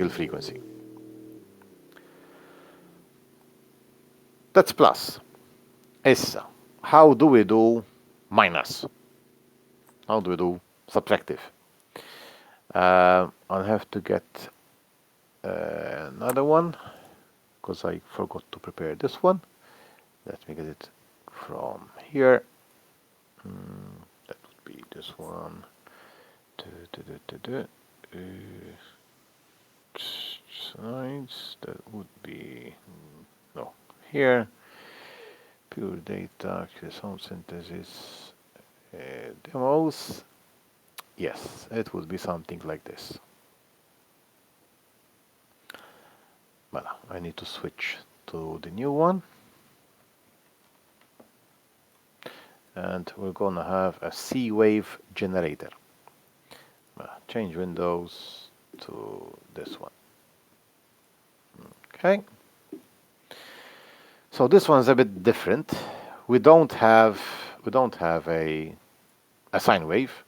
frequency. That's plus. Issa, how do we do minus? How do we do subtractive? I'll have to get another one because I forgot to prepare this one. Let me get it from here. That would be this one. Sides, that would be no here. Pure data, sound synthesis, demos. Yes, it would be something like this. Well, I need to switch to the new one. And we're gonna have a C-wave generator. Change windows to this one. Okay. So this one's a bit different. We don't have a sine wave.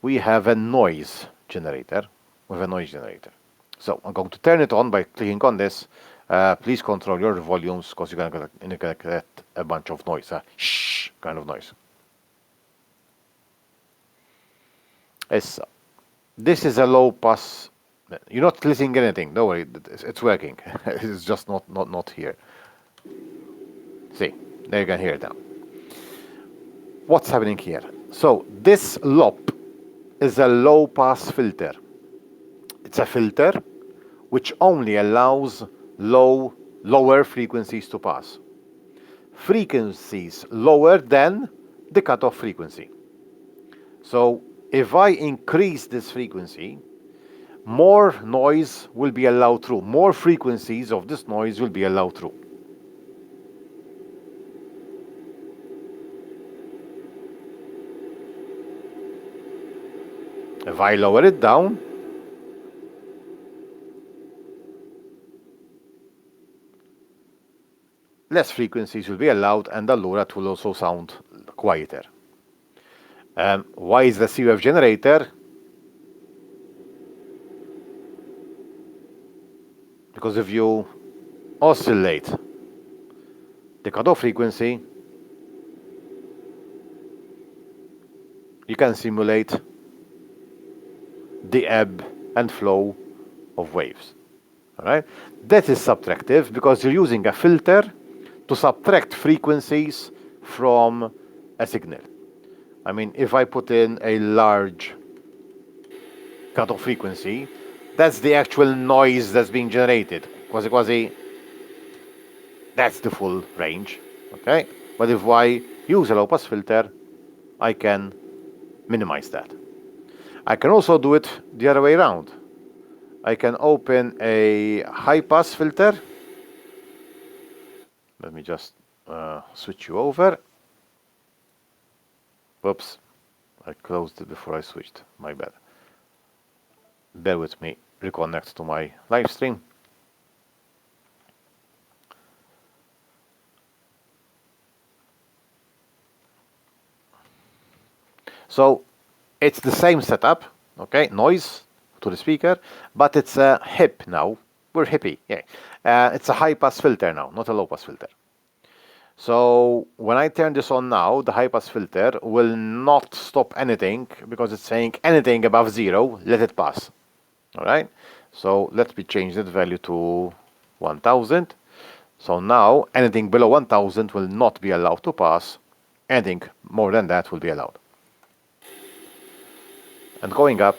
We have a noise generator with a noise generator. So I'm going to turn it on by clicking on this. Please control your volumes because you're gonna get a bunch of noise, shh kind of noise. This is a low pass. You're not listening to anything. Don't worry, it's working. It's just not here. See, there you can hear it now. What's happening here? So this LOP is a low pass filter. It's a filter which only allows lower frequencies to pass. Frequencies lower than the cutoff frequency. So if I increase this frequency, more noise will be allowed through. More frequencies of this noise will be allowed through. If I lower it down, less frequencies will be allowed and the LoRa will also sound quieter. Why is the C-wave generator? Because if you oscillate the cutoff frequency, you can simulate the ebb and flow of waves. All right? That is subtractive because you're using a filter to subtract frequencies from a signal. I mean, if I put in a large cutoff frequency, that's the actual noise that's being generated. Quasi, that's the full range. Okay? But if I use a low pass filter, I can minimize that. I can also do it the other way around. I can open a high pass filter. Let me just switch you over. Whoops, I closed it before I switched. My bad. Bear with me. Reconnect to my live stream. So it's the same setup, okay? Noise to the speaker, but it's a hip now. We're hippie, yeah. It's a high pass filter now, not a low pass filter. So when I turn this on now, the high pass filter will not stop anything because it's saying anything above 0, let it pass. All right. So let me change that value to 1000. So now anything below 1000 will not be allowed to pass. Anything more than that will be allowed. And going up,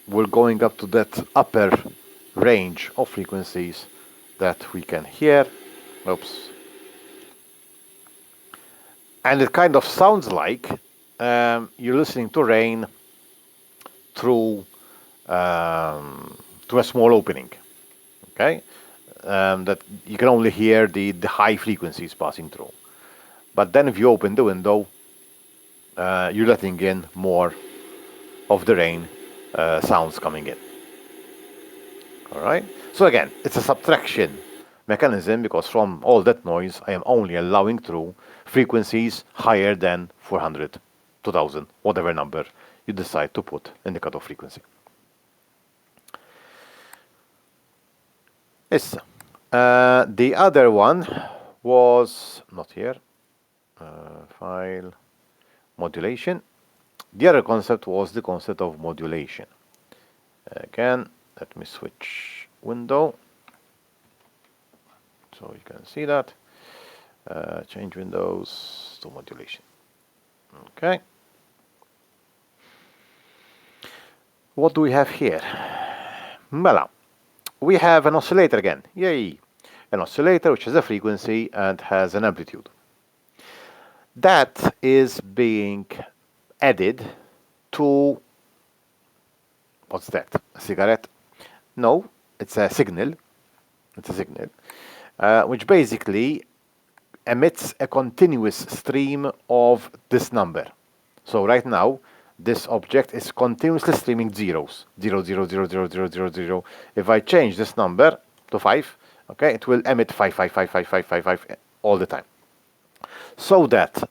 we're going up to that upper range of frequencies that we can hear. Oops. And it kind of sounds like you're listening to rain through a small opening. Okay, that you can only hear the high frequencies passing through. But then if you open the window, you're letting in more of the rain sounds coming in. All right. So again, it's a subtraction mechanism because from all that noise, I am only allowing through frequencies higher than 400, 2000, whatever number you decide to put in the cutoff frequency. Yes. The other one was not here. File modulation. The other concept was the concept of modulation. Again, let me switch window so you can see that. Change windows to modulation. Okay. What do we have here? Voila. We have an oscillator again. Yay! An oscillator which has a frequency and has an amplitude. That is being added to, what's that? A cigarette? No, it's a signal. It's a signal, which basically emits a continuous stream of this number. So right now, this object is continuously streaming zeros. 0, 0, 0, 0, 0, 0, 0. If I change this number to 5, okay, it will emit 5, 5, 5, 5, 5, 5, 5 all the time. So that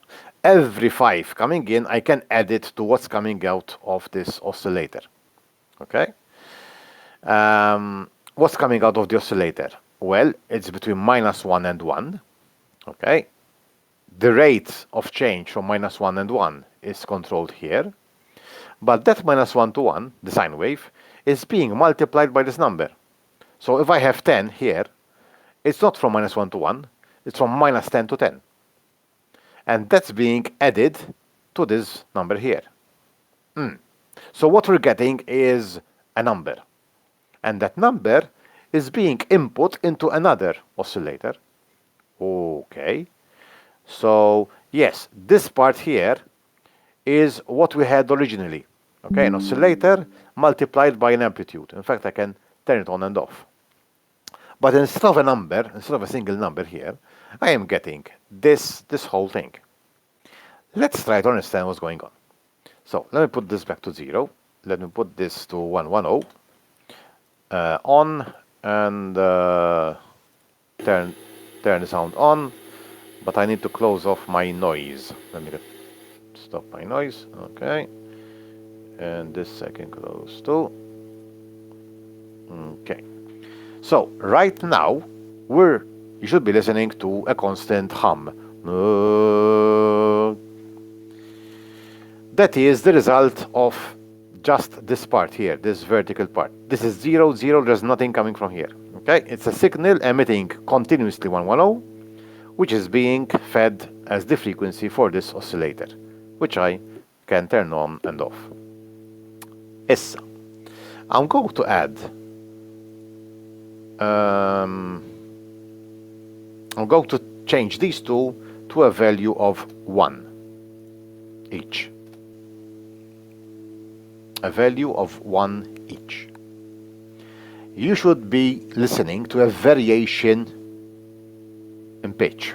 every 5 coming in, I can add it to what's coming out of this oscillator. Okay? What's coming out of the oscillator? Well, it's between -1 and 1. Okay? The rate of change from -1 and 1 is controlled here. But that -1 to 1, the sine wave, is being multiplied by this number. So if I have 10 here, it's not from -1 to 1, it's from -10 to 10. And that's being added to this number here. So what we're getting is a number. And that number is being input into another oscillator. Okay. So, yes, this part here is what we had originally. Okay, an oscillator multiplied by an amplitude. In fact, I can turn it on and off. But instead of a number, instead of a single number here, I am getting this whole thing. Let's try to understand what's going on. So let me put this back to 0. Let me put this to 110 on, and turn the sound on. But I need to close off my noise. Let me stop my noise. Okay. And this I can close too. Okay. So right now you should be listening to a constant hum. That is the result of just this part here, this vertical part. This is 0, 0, there's nothing coming from here. Okay, it's a signal emitting continuously 110, which is being fed as the frequency for this oscillator, which I can turn on and off. Issa, I'm going to add I'm going to change these two to a value of 1 each. A value of 1 each. You should be listening to a variation in pitch.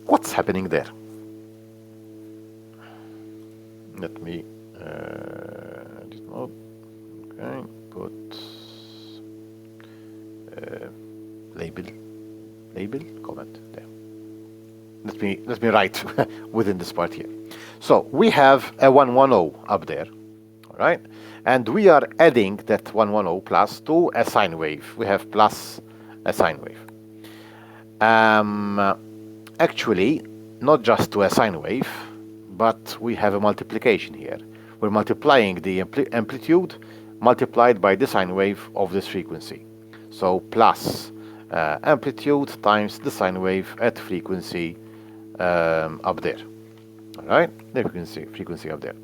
What's happening there? Let me edit mode. Okay, put label comment there. Let me write within this part here. So we have a 110 up there, all right, and we are adding that 110 plus to a sine wave. We have plus a sine wave. Actually, not just to a sine wave, but we have a multiplication here. We're multiplying the amplitude multiplied by the sine wave of this frequency. So plus amplitude times the sine wave at frequency up there. All right, the frequency up there.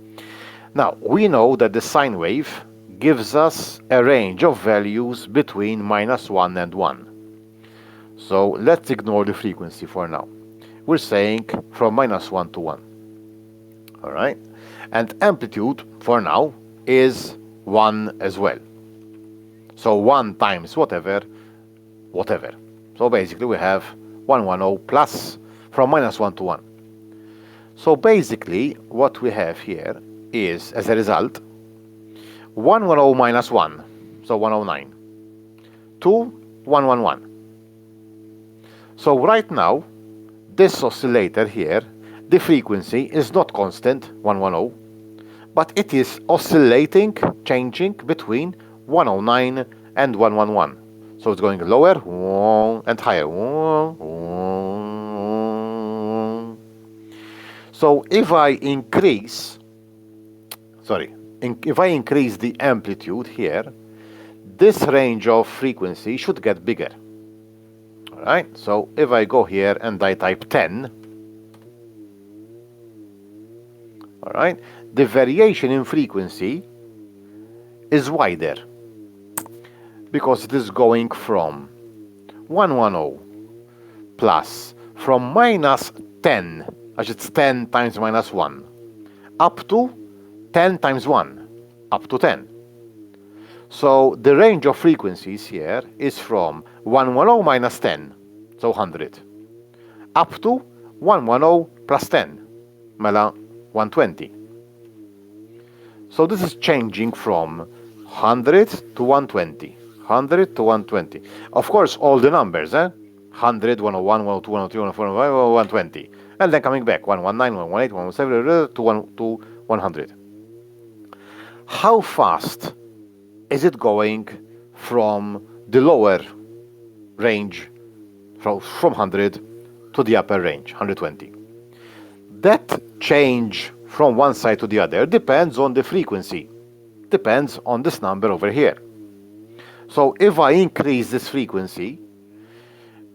Now we know that the sine wave gives us a range of values between -1 and 1. So let's ignore the frequency for now. We're saying from -1 to 1. All right, and amplitude for now is 1 as well. So 1 times whatever. So basically we have 110 plus from -1 to 1. So basically what we have here is, as a result, 110 minus 1, so 109, to 111. So right now, this oscillator here, the frequency is not constant, 110, but it is oscillating, changing between 109 and 111. So it's going lower and higher. So if I increase the amplitude here, this range of frequency should get bigger. All right, so if I go here and I type 10, all right, the variation in frequency is wider because it is going from 110 plus from -10, as it's 10 times -1, up to 10 times 1, up to 10. So the range of frequencies here is from 110 minus 10, so 100, up to 110 plus 10, mela 120. So this is changing from 100 to 120, 100 to 120. Of course, all the numbers, 100, 101, 102, 103, 104, 120. And then coming back, 119, 118, 117, to 100. How fast is it going from the lower range, from 100 to the upper range, 120? That change from one side to the other depends on the frequency, depends on this number over here. So if I increase this frequency,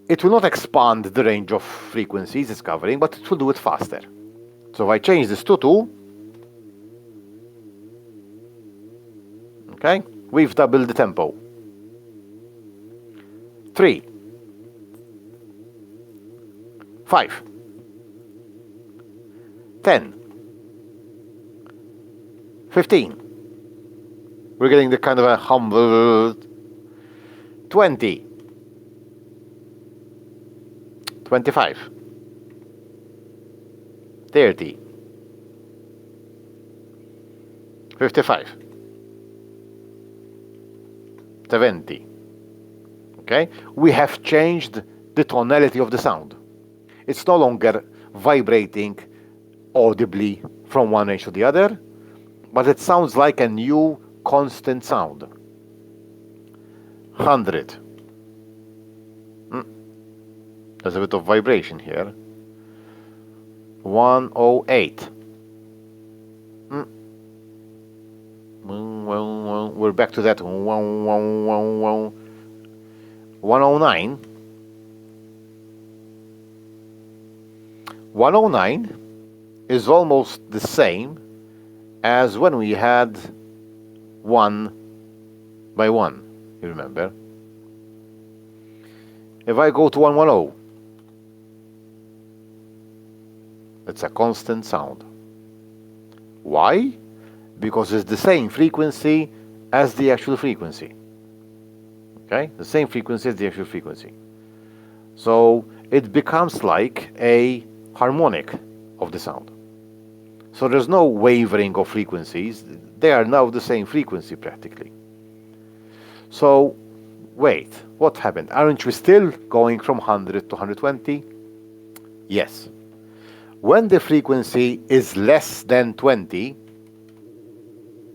it will not expand the range of frequencies it's covering, but it will do it faster. So if I change this to 2, okay, we've doubled the tempo. 3, 5, 10, 15, We're getting the kind of a humble 20, 25, 30, 55, 70. Okay? We have changed the tonality of the sound. It's no longer vibrating audibly from one range to the other, but it sounds like a new constant sound. 100. There's a bit of vibration here. 108. We're back to that. 109. 109 is almost the same as when we had 1 by 1, you remember? If I go to 110, it's a constant sound. Why? Because it's the same frequency as the actual frequency. Okay? The same frequency as the actual frequency. So it becomes like a harmonic of the sound. So there's no wavering of frequencies. They are now the same frequency practically. So wait, what happened? Aren't we still going from 100 to 120? Yes. When the frequency is less than 20,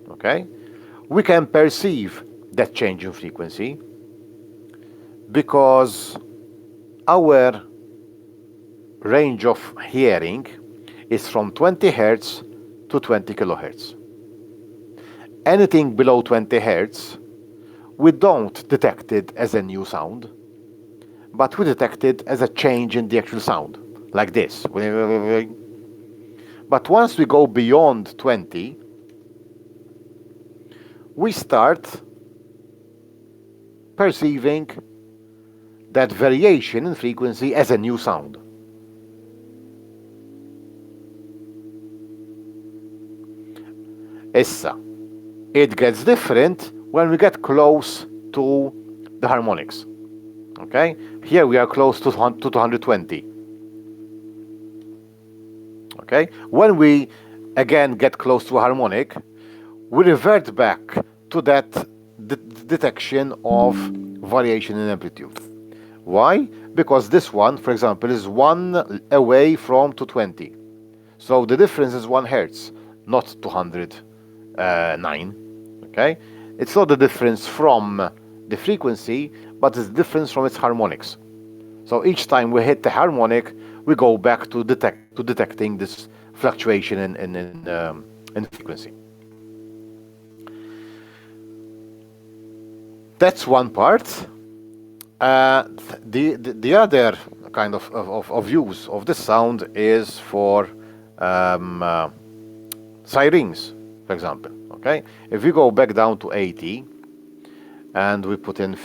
okay, we can perceive that change in frequency because our range of hearing is from 20 Hz to 20 kHz. Anything below 20 Hz, we don't detect it as a new sound, but we detect it as a change in the actual sound, like this. But once we go beyond 20, we start perceiving that variation in frequency as a new sound. Issa, it gets different when we get close to the harmonics. Okay? Here we are close to 220. Okay? When we again get close to a harmonic, we revert back to that detection of variation in amplitude. Why? Because this one, for example, is 1 away from 220. So the difference is 1 Hertz, not 209. Okay? It's not the difference from the frequency, but it's the difference from its harmonics. So each time we hit the harmonic, we go back to detecting this fluctuation in frequency. That's one part. The other kind of use of the sound is for sirens, for example. Okay, if we go back down to 80, and we put in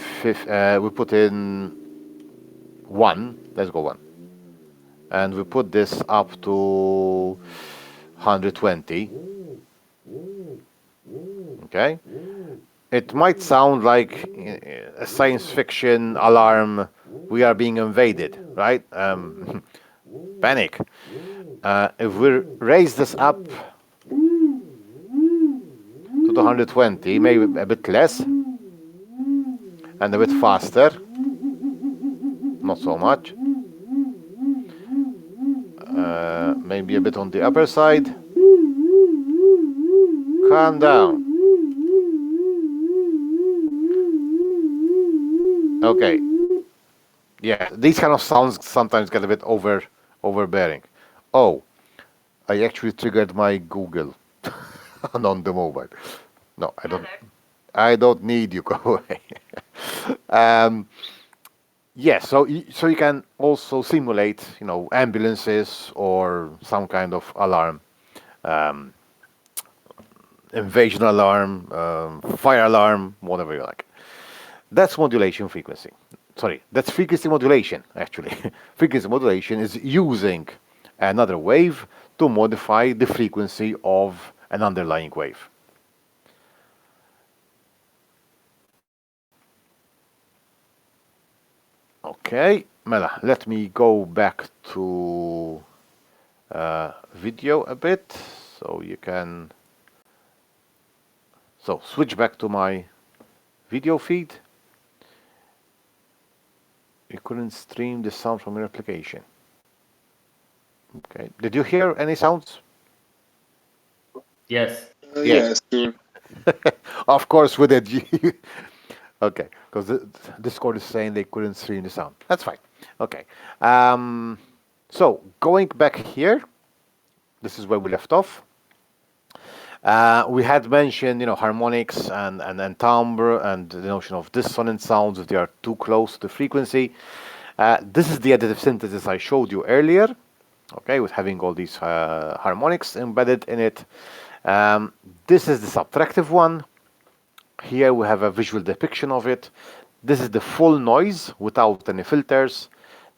1. Let's go 1, and we put this up to 120. Okay. It might sound like a science fiction alarm. We are being invaded, right? Panic. If we raise this up to 120, maybe a bit less, and a bit faster, not so much. Maybe a bit on the upper side. Calm down. Okay. Yeah, these kind of sounds sometimes get a bit overbearing. Oh, I actually triggered my Google on the mobile. No, I don't. I don't need you. Go away. Yes, so you can also simulate, ambulances or some kind of alarm, invasion alarm, fire alarm, whatever you like. That's modulation frequency. Sorry, that's frequency modulation, actually. Frequency modulation is using another wave to modify the frequency of an underlying wave. Okay, Mela, let me go back to video a bit so you can. So switch back to my video feed. You couldn't stream the sound from your application. Okay, did you hear any sounds? Yes. Yes, sure. Of course we did. Okay, because the Discord is saying they couldn't stream the sound. That's fine. Okay. So going back here, this is where we left off. We had mentioned, harmonics and timbre and the notion of dissonant sounds if they are too close to the frequency. This is the additive synthesis I showed you earlier, okay, with having all these harmonics embedded in it. This is the subtractive one. Here we have a visual depiction of it. This is the full noise without any filters.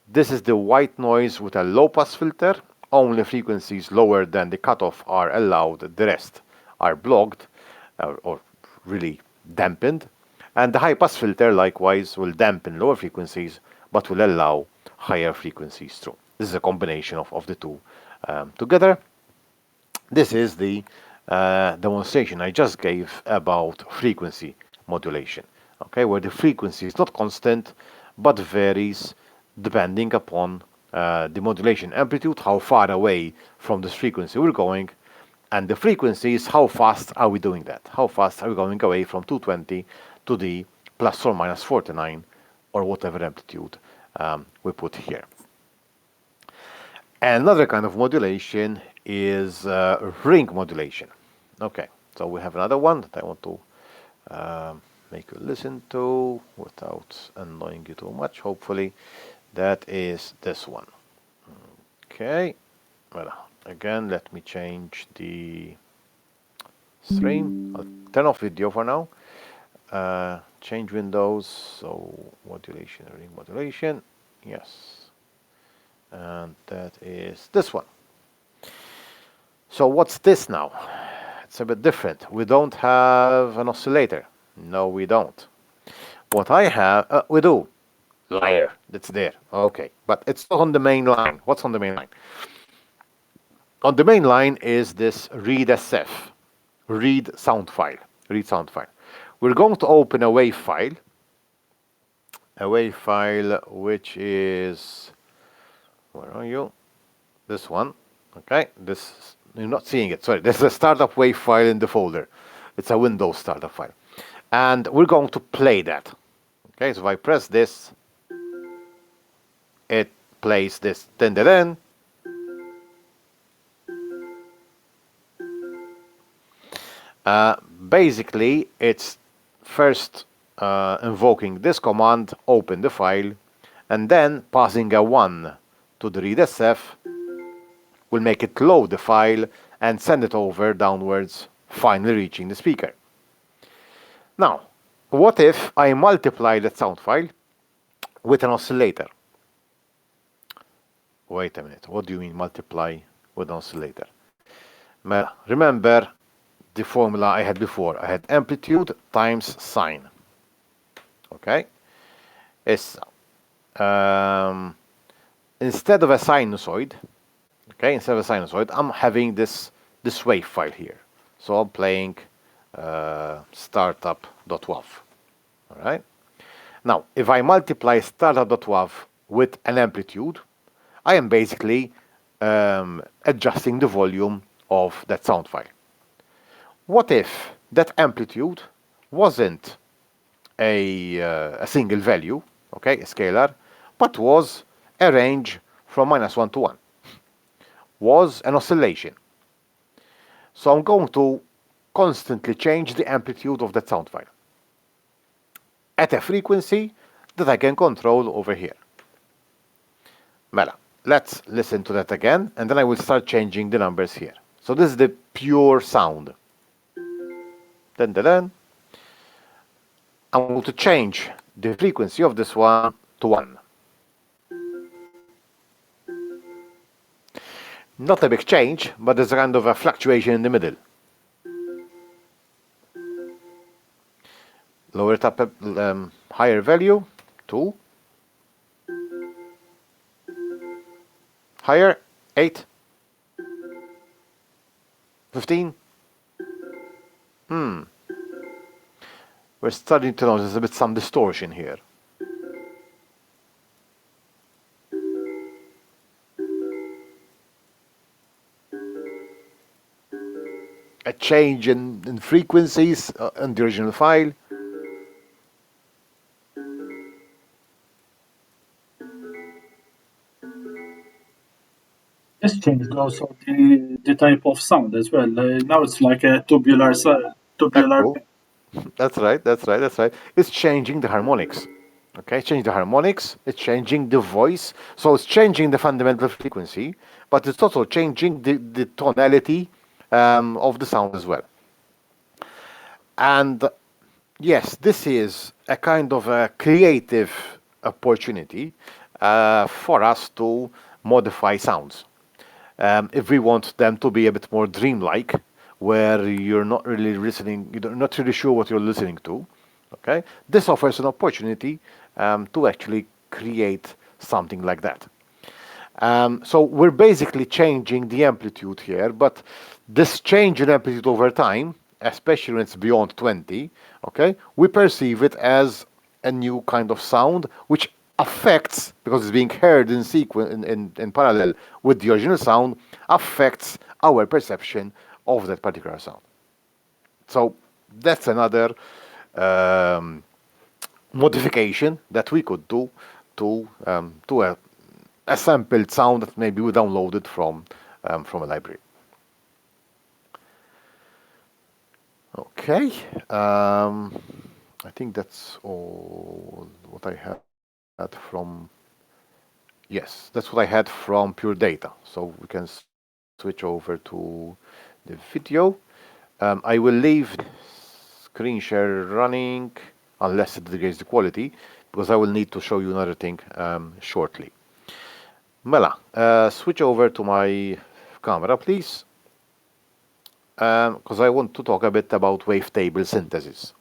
This is the white noise with a low pass filter. Only frequencies lower than the cutoff are allowed. The rest are blocked or really dampened. And the high pass filter likewise will dampen lower frequencies but will allow higher frequencies through. This is a combination of the two together. This is the demonstration I just gave about frequency modulation, okay, where the frequency is not constant but varies depending upon the modulation amplitude, how far away from this frequency we're going, and the frequency is how fast are we doing that, how fast are we going away from 220 to the plus or minus 49 or whatever amplitude we put here. Another kind of modulation is ring modulation. Okay, so we have another one that I want to make you listen to without annoying you too much, hopefully. That is this one. Okay, well, again, let me change the stream. I'll turn off video for now. Change windows, so modulation, ring modulation, yes. And that is this one. So what's this now? It's a bit different. We don't have an oscillator. No, we don't. What I have, we do. Liar. It's there. Okay. But it's not on the main line. What's on the main line? On the main line is this read SF. Read sound file. Read sound file. We're going to open a WAV file. A WAV file which is... Where are you? This one. Okay. This, you're not seeing it. Sorry. There's a startup WAV file in the folder. It's a Windows startup file. And we're going to play that. Okay. So if I press this, it plays this. Then. Basically, it's first invoking this command, open the file, and then passing a 1 to the read SF will make it load the file and send it over downwards, finally reaching the speaker. Now, what if I multiply that sound file with an oscillator? Wait a minute, what do you mean multiply with an oscillator? Remember the formula I had before. I had amplitude times sine. Okay? It's instead of a sinusoid, I'm having this wave file here. So I'm playing startup.wav. All right? Now, if I multiply startup.wav with an amplitude, I am basically adjusting the volume of that sound file. What if that amplitude wasn't a single value, okay, a scalar, but was a range from -1 to 1, was an oscillation? So I'm going to constantly change the amplitude of that sound file at a frequency that I can control over here. Mela, let's listen to that again, and then I will start changing the numbers here. So this is the pure sound. Then. I'm going to change the frequency of this one to 1. Not a big change, but there's a kind of a fluctuation in the middle. Lower it up, higher value, 2. Higher? 8? 15? We're starting to notice a bit some distortion here. A change in frequencies in the original file. This changed also the type of sound as well. Now it's like a tubular. Echo. That's right, that's right, that's right. It's changing the harmonics. Okay, changing the harmonics, it's changing the voice. So it's changing the fundamental frequency, but it's also changing the tonality of the sound as well. And yes, this is a kind of a creative opportunity for us to modify sounds. If we want them to be a bit more dreamlike, where you're not really listening, you're not really sure what you're listening to, okay, this offers an opportunity to actually create something like that. So we're basically changing the amplitude here, but this change in amplitude over time, especially when it's beyond 20, okay, we perceive it as a new kind of sound which affects, because it's being heard in sequence in parallel with the original sound, affects our perception of that particular sound. So that's another modification that we could do to a sampled sound that maybe we downloaded from a library. Okay, I think that's all what I had from. Yes, that's what I had from pure data. So we can switch over to the video. I will leave screen share running unless it degrades the quality, because I will need to show you another thing shortly. Mela, switch over to my camera, please, because I want to talk a bit about wavetable synthesis.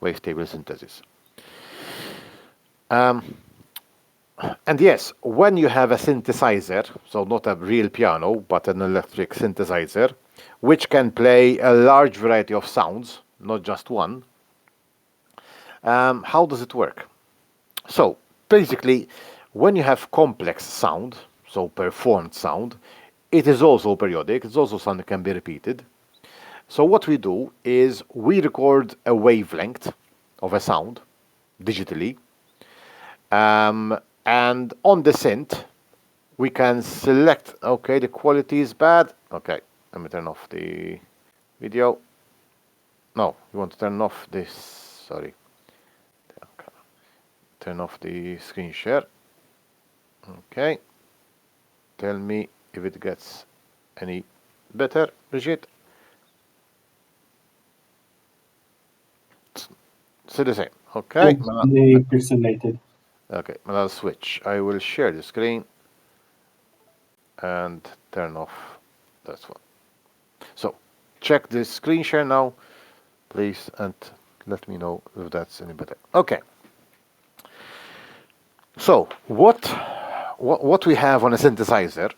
Wavetable synthesis. And yes, when you have a synthesizer, so not a real piano, but an electric synthesizer, which can play a large variety of sounds, not just one, how does it work? So basically, when you have complex sound, so performed sound, it is also periodic, it's also something that can be repeated. So what we do is we record a wavelength of a sound digitally, and on the synth, we can select, okay, the quality is bad. Okay, let me turn off the video. No, you want to turn off this, sorry. Okay. Turn off the screen share. Okay. Tell me if it gets any better, Brigitte. Still the same. Okay. Pixelated. Okay, I'll switch. I will share the screen and turn off that one. So check the screen share now, please, and let me know if that's any better. Okay. So what we have on a synthesizer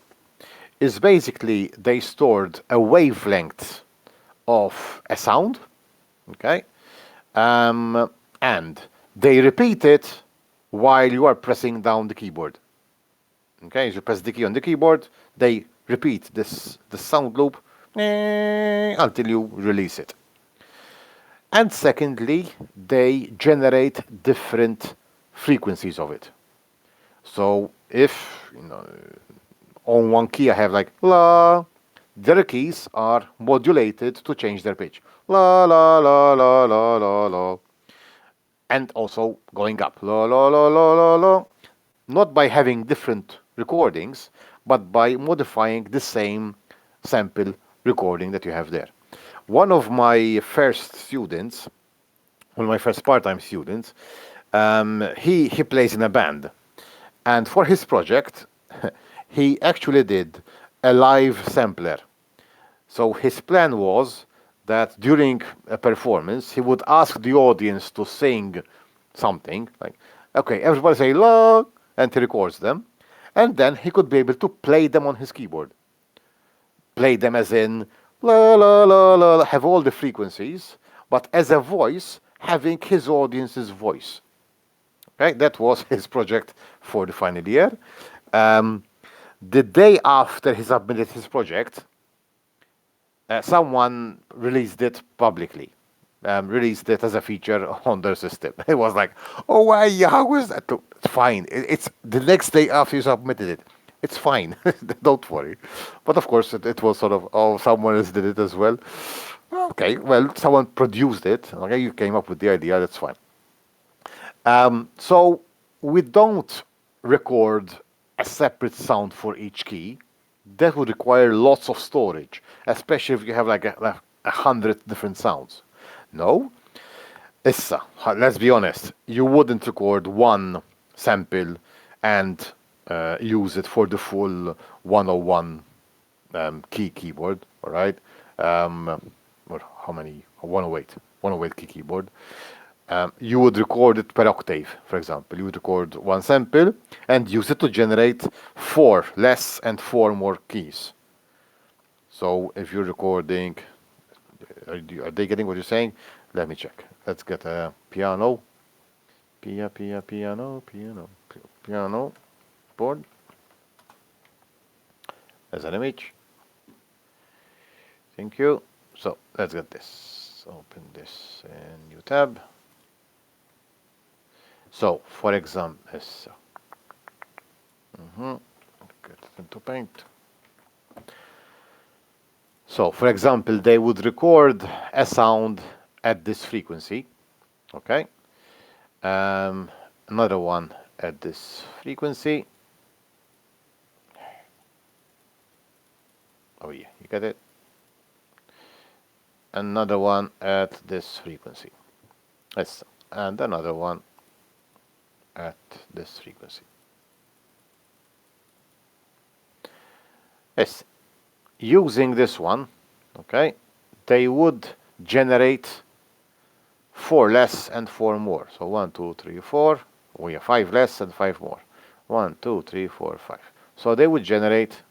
is basically they stored a wavelength of a sound, okay, and they repeat it while you are pressing down the keyboard. Okay, as you press the key on the keyboard, they repeat the sound loop until you release it. And secondly, they generate different frequencies of it. So if on one key I have like la, the other keys are modulated to change their pitch. La la la la la la la. And also going up. La la la la la la. Not by having different recordings, but by modifying the same sample recording that you have there. One of my first students, one of my first part-time students, he plays in a band. And for his project, he actually did a live sampler. So his plan was that during a performance, he would ask the audience to sing something, like, okay, everybody say la, and he records them. And then he could be able to play them on his keyboard. Play them as in la la la la, have all the frequencies, but as a voice, having his audience's voice. Okay, that was his project for the final year. The day after he submitted his project, someone released it publicly, released it as a feature on their system. It was like, oh, why? How is that? Look, it's fine. It's the next day after you submitted it. It's fine. Don't worry. But of course, it was sort of, oh, someone else did it as well. Okay, well, someone produced it. Okay, you came up with the idea. That's fine. So we don't record a separate sound for each key. That would require lots of storage, especially if you have like 100 different sounds. No, Issa, let's be honest, you wouldn't record one sample and use it for the full 101 keyboard, all right? Or how many? 108 key keyboard. You would record it per octave, for example. You would record one sample and use it to generate 4 less and 4 more keys. So if you're recording, are they getting what you're saying? Let me check. Let's get a piano. Piano board as an image. Thank you. So let's get this. Open this in new tab. So, for example, get it into Paint. So, for example, they would record a sound at this frequency, okay? Another one at this frequency. Oh yeah, you get it? Another one at this frequency. Yes, and another one at this frequency. Yes, using this one, okay, they would generate 4 less and 4 more. So 1, 2, 3, 4. We have 5 less and 5 more. 1, 2, 3, 4, 5. So they would generate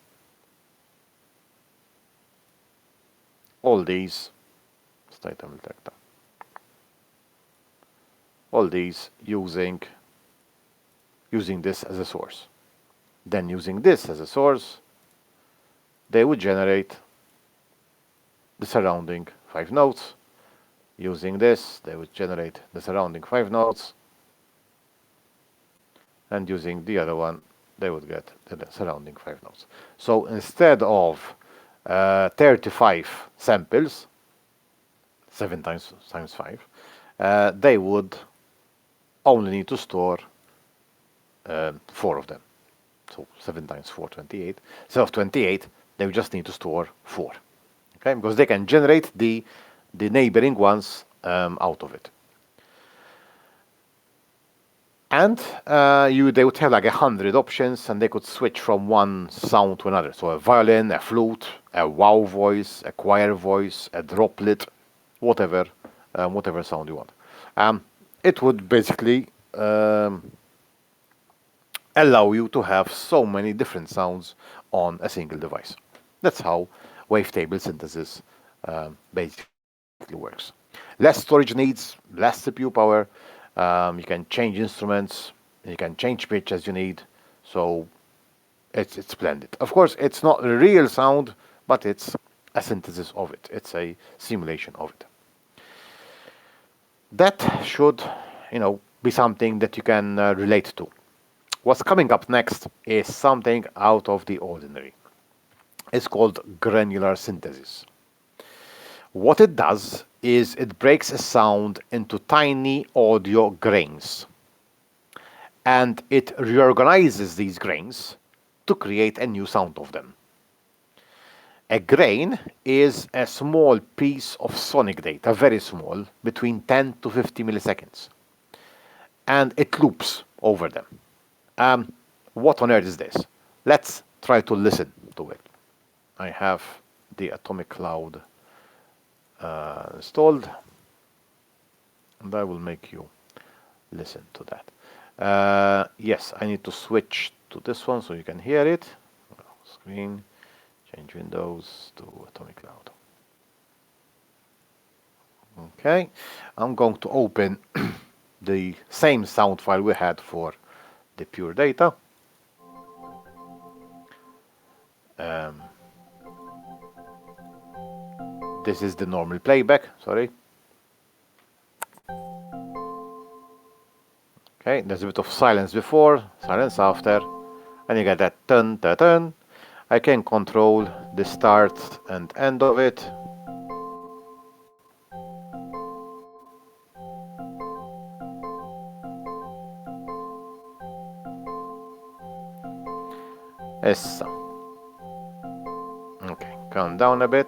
all these. All these using this as a source. Then using this as a source, they would generate the surrounding 5 notes. Using this, they would generate the surrounding 5 notes. And using the other one, they would get the surrounding 5 notes. So instead of 35 samples, 7 times 5, they would only need to store 4 of them. So 7 times 4, 28. Instead of 28, they would just need to store 4. Okay, because they can generate the neighboring ones out of it. And they would have like 100 options, and they could switch from one sound to another. So a violin, a flute, a wow voice, a choir voice, a droplet, whatever sound you want. It would basically allow you to have so many different sounds on a single device. That's how wavetable synthesis basically works. Less storage needs, less CPU power. You can change instruments, you can change pitch as you need. So it's splendid. Of course, it's not a real sound, but it's a synthesis of it. It's a simulation of it. That should, be something that you can relate to. What's coming up next is something out of the ordinary. It's called granular synthesis. What it does is it breaks a sound into tiny audio grains, and it reorganizes these grains to create a new sound of them. A grain is a small piece of sonic data, very small, between 10 to 50 milliseconds, and it loops over them. What on earth is this? Let's try to listen to it. I have the Atomic Cloud installed, and I will make you listen to that. Yes, I need to switch to this one so you can hear it. Screen, change Windows to Atomic Cloud. Okay, I'm going to open the same sound file we had for the pure data. This is the normal playback, sorry. Okay, there's a bit of silence before, silence after, and you get that dun dun dun. I can control the start and end of it. Essa. Okay, calm down a bit.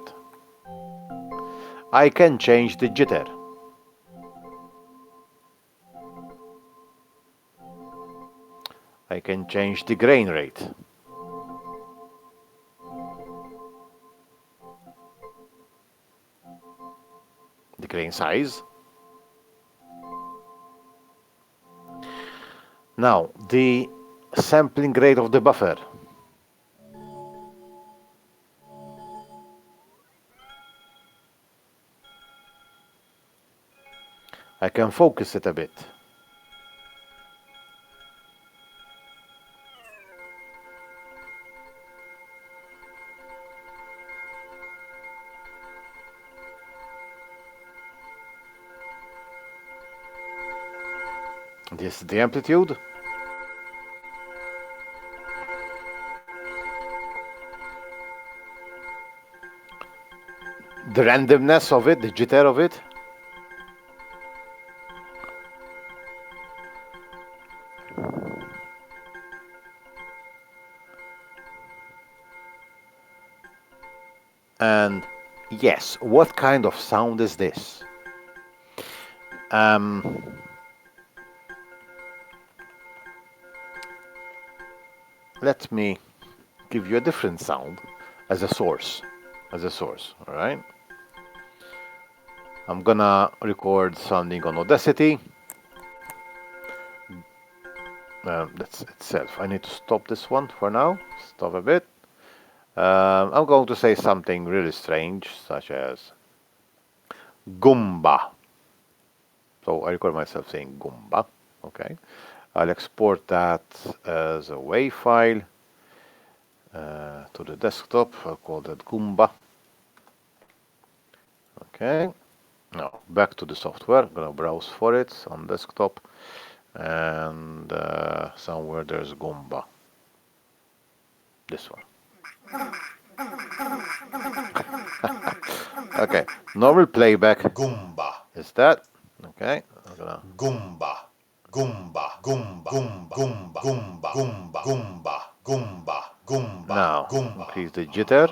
I can change the jitter. I can change the grain rate. The grain size. Now, the sampling rate of the buffer. I can focus it a bit. This is the amplitude. The randomness of it, the jitter of it. And yes, what kind of sound is this? Let me give you a different sound as a source. All right? I'm gonna record something on Audacity. That's itself. I need to stop this one for now. Stop a bit. I'm going to say something really strange, such as Goomba. So I record myself saying Goomba. Okay. I'll export that as a WAV file to the desktop. I'll call that Goomba. Okay. Now back to the software. I'm gonna browse for it on desktop, and somewhere there's Goomba. This one. Okay. Normal playback. Goomba. Is that okay? I'm gonna Goomba. Goomba. Goomba. Goomba. Goomba. Goomba. Goomba. Goomba. Goomba. Goomba. now Goomba. increase the jitter.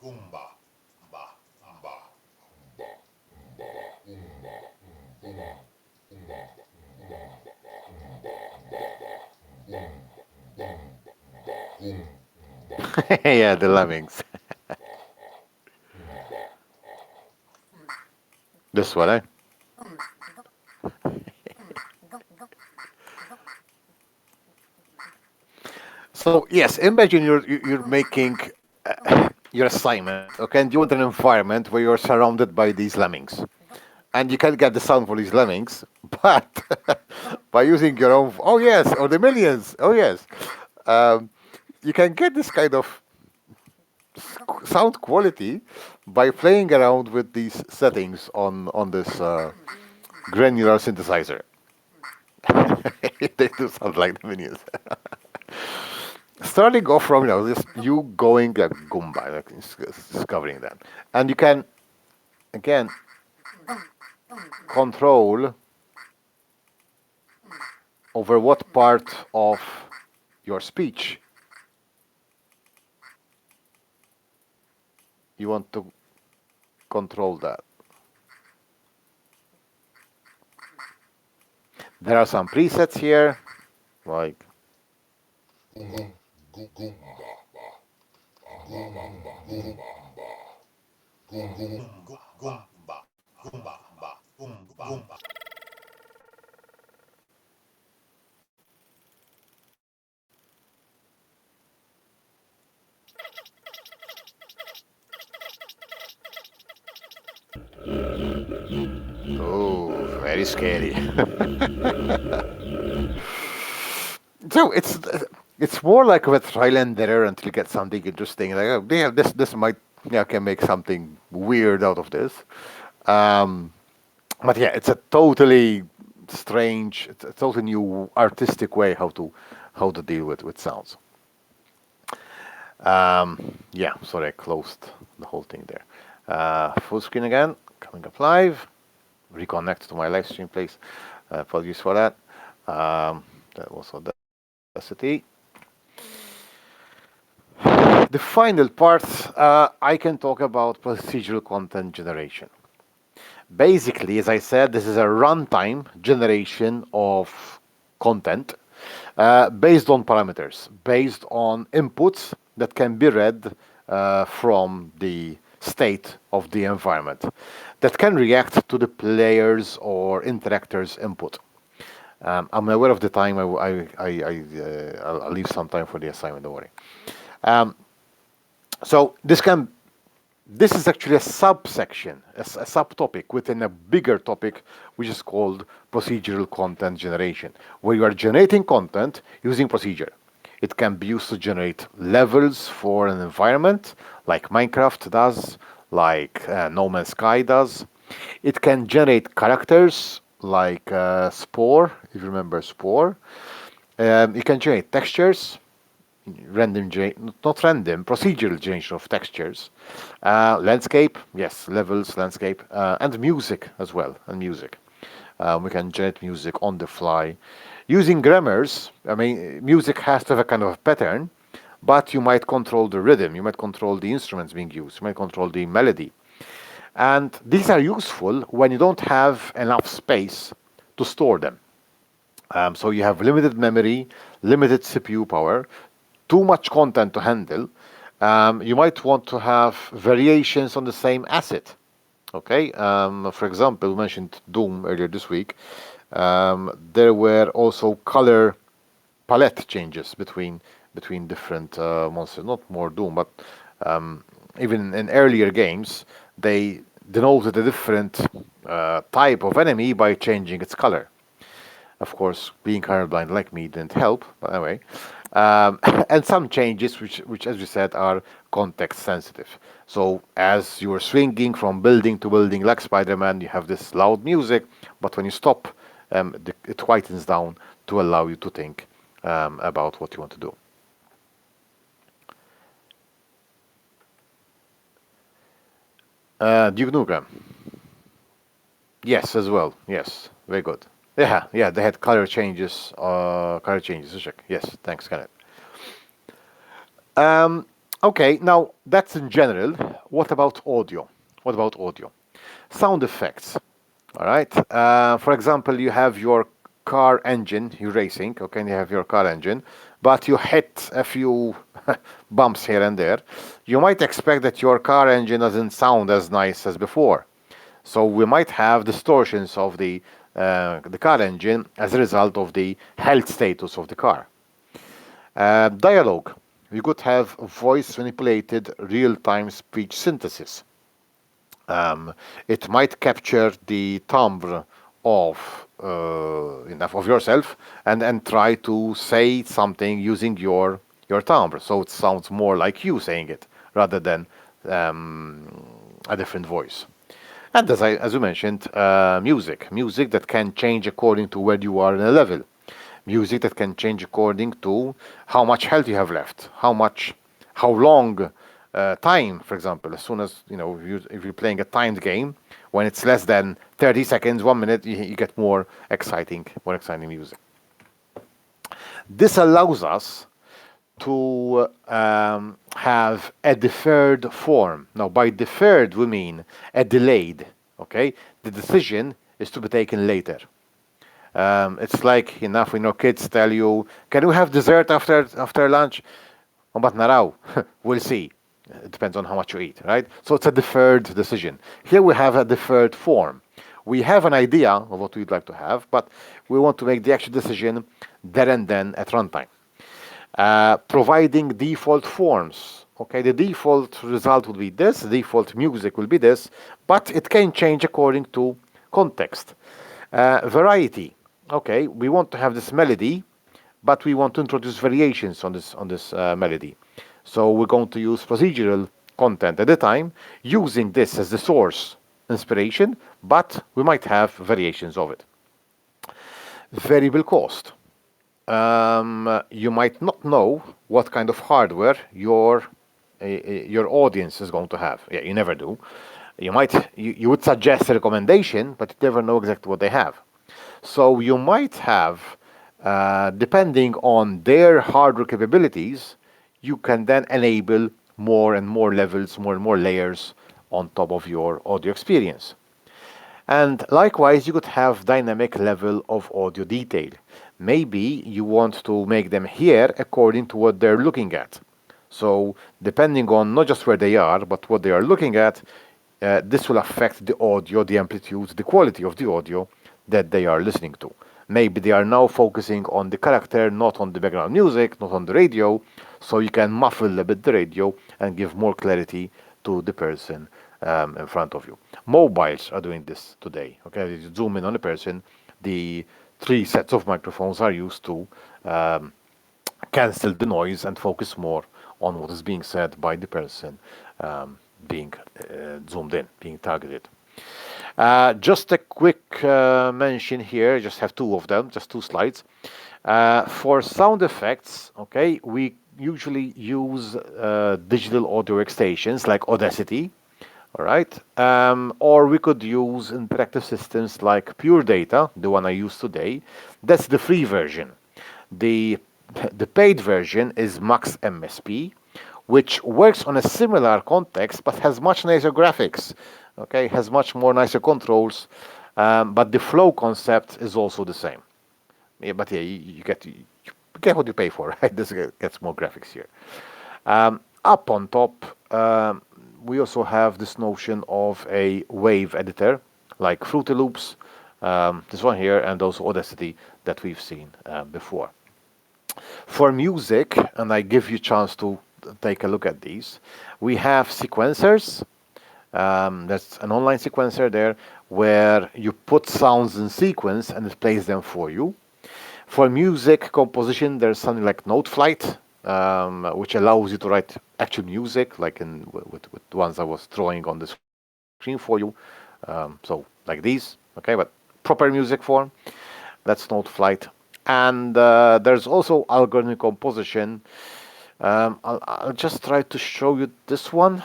Goomba. Ba. Ba. Yeah, the lemmings. This one, eh? So yes, imagine you're making your assignment, okay, and you want an environment where you're surrounded by these lemmings, and you can't get the sound for these lemmings, but by using your own, oh yes, or the millions, oh yes, you can get this kind of sound quality by playing around with these settings on this granular synthesizer. They do sound like the minions. Starting off from just you going like Goomba, like discovering that, and you can again control over what part of your speech you want to control that. There are some presets here, like Gumba. Gumba. Gumba. Oh, very scary. So it's more like a trial and error until you get something interesting. Like, oh, yeah, this might, yeah, can make something weird out of this. Um, but yeah, it's a totally strange, it's a totally new artistic way how to deal with sounds. Yeah, sorry, I closed the whole thing there. Full screen again, coming up live. Reconnect to my live stream, please. Apologies for that. That was Audacity. The final part, I can talk about procedural content generation. Basically, as I said, this is a runtime generation of content based on parameters, based on inputs that can be read from the state of the environment, that can react to the player's or interactor's input. I'm aware of the time. I'll leave some time for the assignment. Don't worry. So this is actually a subsection, a subtopic within a bigger topic, which is called procedural content generation, where you are generating content using procedure. It can be used to generate levels for an environment, like Minecraft does, like No Man's Sky does. It can generate characters, like Spore, if you remember Spore. You can generate textures, not random, procedural generation of textures, landscape, yes, levels, landscape, and music as well, and music. We can generate music on the fly using grammars. I mean, music has to have a kind of a pattern, but you might control the rhythm, you might control the instruments being used, you might control the melody. And these are useful when you don't have enough space to store them. So you have limited memory, limited CPU power, too much content to handle. You might want to have variations on the same asset. Okay, for example, we mentioned Doom earlier this week. There were also color palette changes between different monsters. Not more Doom, but even in earlier games, they denoted a different type of enemy by changing its color. Of course, being colorblind like me didn't help, but anyway. And some changes, which, as we said, are context sensitive. So, as you're swinging from building to building like Spider-Man, you have this loud music, but when you stop, it quietens down to allow you to think about what you want to do. Duke Nukem. Yes, as well. Yes, very good. Yeah, they had color changes. Color changes. Check. Yes, thanks, Kenneth. Okay, now that's in general. What about audio? What about audio? Sound effects. All right. For example, you have your car engine. You're racing. Okay, and you have your car engine, but you hit a few bumps here and there. You might expect that your car engine doesn't sound as nice as before. So we might have distortions of the car engine as a result of the health status of the car. Dialogue. You could have voice manipulated real-time speech synthesis. It might capture the timbre of enough of yourself and try to say something using your timbre, so it sounds more like you saying it rather than a different voice. And as we mentioned, music that can change according to where you are in a level, music that can change according to how much health you have left, how long time, for example. As soon as if you're playing a timed game, when it's less than 30 seconds, 1 minute, you get more exciting music. This allows us to have a deferred form. Now, by deferred, we mean a delayed. Okay, the decision is to be taken later. It's like enough when your kids tell you, "Can you have dessert after lunch?" Oh, but now we'll see. It depends on how much you eat, right? So it's a deferred decision. Here we have a deferred form. We have an idea of what we'd like to have, but we want to make the actual decision there and then at runtime. Providing default forms. Okay, the default result will be this, the default music will be this, but it can change according to context. Variety. Okay, we want to have this melody, but we want to introduce variations on this melody. So we're going to use procedural content at the time, using this as the source inspiration, but we might have variations of it. Variable cost. You might not know what kind of hardware your audience is going to have. Yeah, you never do. You would suggest a recommendation, but you never know exactly what they have. So you might have, depending on their hardware capabilities, you can then enable more and more levels, more and more layers on top of your audio experience. And likewise, you could have dynamic level of audio detail. Maybe you want to make them hear according to what they're looking at. So depending on not just where they are, but what they are looking at, this will affect the audio, the amplitude, the quality of the audio that they are listening to. Maybe they are now focusing on the character, not on the background music, not on the radio, so you can muffle a bit the radio and give more clarity to the person in front of you. Mobiles are doing this today. Okay, you zoom in on a person, the 3 sets of microphones are used to cancel the noise and focus more on what is being said by the person being zoomed in, being targeted. Just a quick mention here, just have 2 of them, just 2 slides. For sound effects, okay, we usually use digital audio workstations like Audacity, all right? Or we could use interactive systems like Pure Data, the one I use today. That's the free version. The paid version is Max MSP, which works on a similar context but has much nicer graphics. Okay, has much more nicer controls, but the flow concept is also the same. Yeah, but yeah, you get what you pay for, right? This gets more graphics here. Up on top, we also have this notion of a wave editor, like Fruity Loops, this one here, and also Audacity that we've seen before. For music, and I give you a chance to take a look at these, we have sequencers. That's an online sequencer there where you put sounds in sequence and it plays them for you. For music composition, there's something like Noteflight, which allows you to write actual music, like with the ones I was drawing on the screen for you. So like these, okay, but proper music form. That's Noteflight. And there's also algorithmic composition. I'll just try to show you this one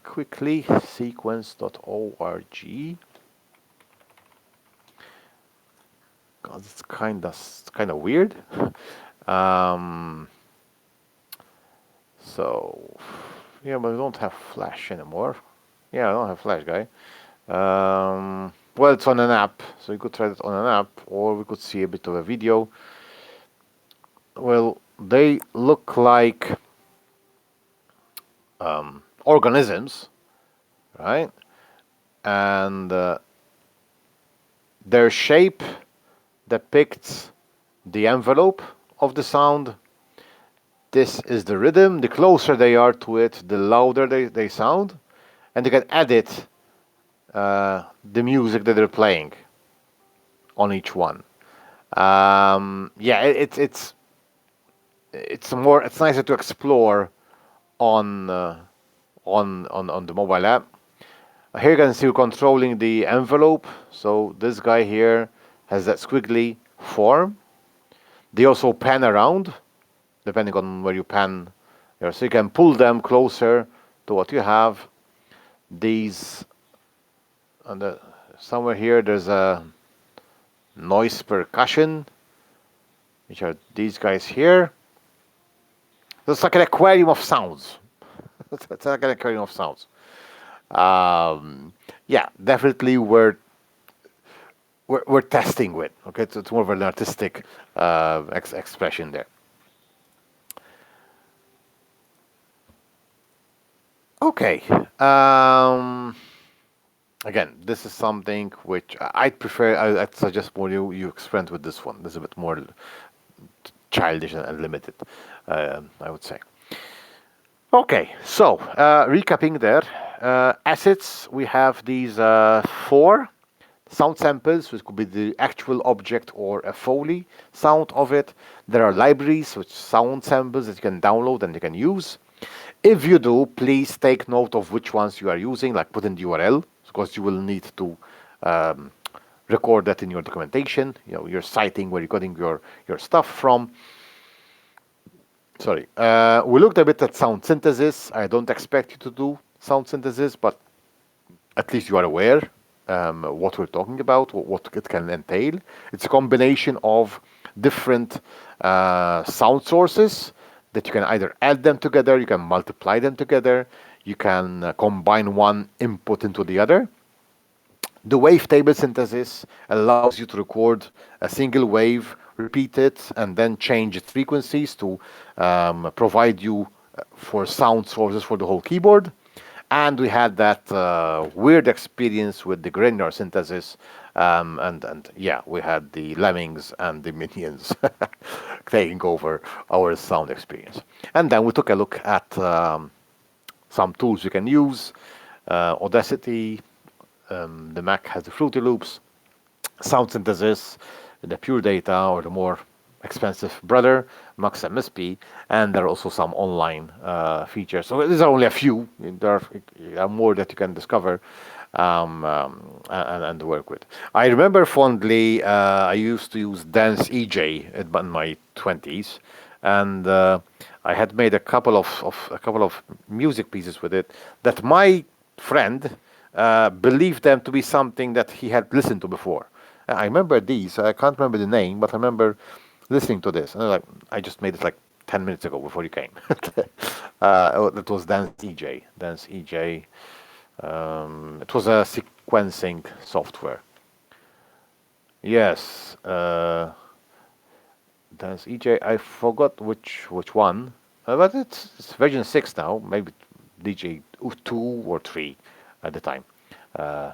quickly. Sequence.org. God, it's kind of weird. So yeah, but we don't have Flash anymore. Yeah, I don't have Flash, guy. Well, it's on an app, so you could try it on an app, or we could see a bit of a video. Well, they look like organisms, right? And their shape depicts the envelope of the sound. This is the rhythm. The closer they are to it, the louder they sound. And you can edit the music that they're playing on each one. Yeah, it's nicer to explore on the mobile app. Here you can see we're controlling the envelope. So this guy here has that squiggly form. They also pan around, depending on where you pan. So you can pull them closer to what you have. These, and somewhere here there's a noise percussion, which are these guys here. It's like an aquarium of sounds. It's like an aquarium of sounds. Yeah, definitely we're testing with. Okay, so it's more of an artistic expression there. Okay. Again, this is something which I'd prefer. I'd suggest more you experiment with this one. This is a bit more childish and limited, I would say. Okay, so recapping there, assets, we have these four sound samples, which could be the actual object or a Foley sound of it. There are libraries, which sound samples that you can download and you can use. If you do, please take note of which ones you are using, like put in the URL, because you will need to um, record that in your documentation. You know, you're citing where you're getting your stuff from. Sorry. We looked a bit at sound synthesis. I don't expect you to do sound synthesis, but at least you are aware what we're talking about, what it can entail. It's a combination of different sound sources that you can either add them together, you can multiply them together, you can combine one input into the other. The wavetable synthesis allows you to record a single wave, repeat it, and then change its frequencies to provide you for sound sources for the whole keyboard. And we had that weird experience with the granular synthesis, and yeah, we had the lemmings and the minions taking over our sound experience. And then we took a look at some tools you can use, Audacity, the Mac has the Fruity Loops, sound synthesis, the Pure Data, or the more expensive brother, Max MSP, and there are also some online features. So these are only a few. There are more that you can discover and work with. I remember fondly, I used to use Dance EJ in my 20s, and I had made a couple of music pieces with it that my friend believed them to be something that he had listened to before. I remember these. I can't remember the name, but I remember listening to this. And I just made it like 10 minutes ago before you came. It was Dance EJ. Dance EJ. It was a sequencing software. Yes. Dance EJ. I forgot which one. But it's version 6 now. Maybe DJ 2 or 3 at the time.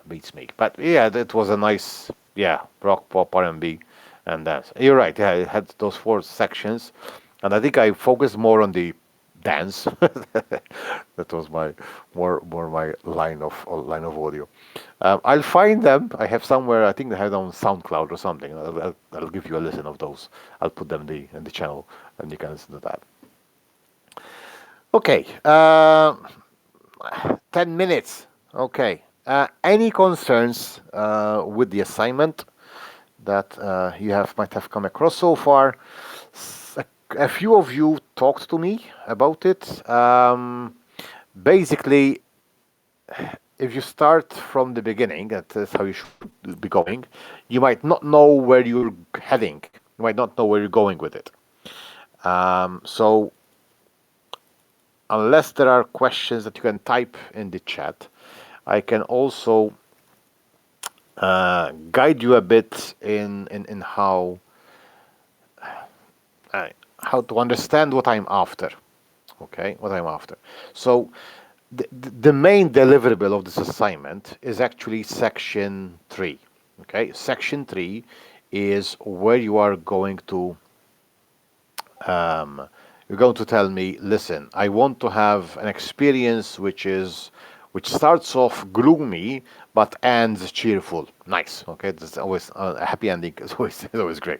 Beats me. But yeah, it was a nice, rock, pop, R&B, and dance. You're right. Yeah, it had those 4 sections, and I think I focused more on the dance. That was my more my line of audio. I'll find them. I have somewhere. I think they have them on SoundCloud or something. I'll give you a listen of those. I'll put them in the channel, and you can listen to that. Okay. 10 minutes. Okay. Any concerns with the assignment that you might have come across so far? A few of you talked to me about it. Basically, if you start from the beginning, that is how you should be going, you might not know where you're heading. You might not know where you're going with it. So, unless there are questions that you can type in the chat, I can also guide you a bit in how to understand what I'm after. Okay, what I'm after. So the main deliverable of this assignment is actually section 3. Okay, section 3 is where you are going to you're going to tell me, listen, I want to have an experience which starts off gloomy but ends cheerful. Nice. Okay, that's always a happy ending. Is always great.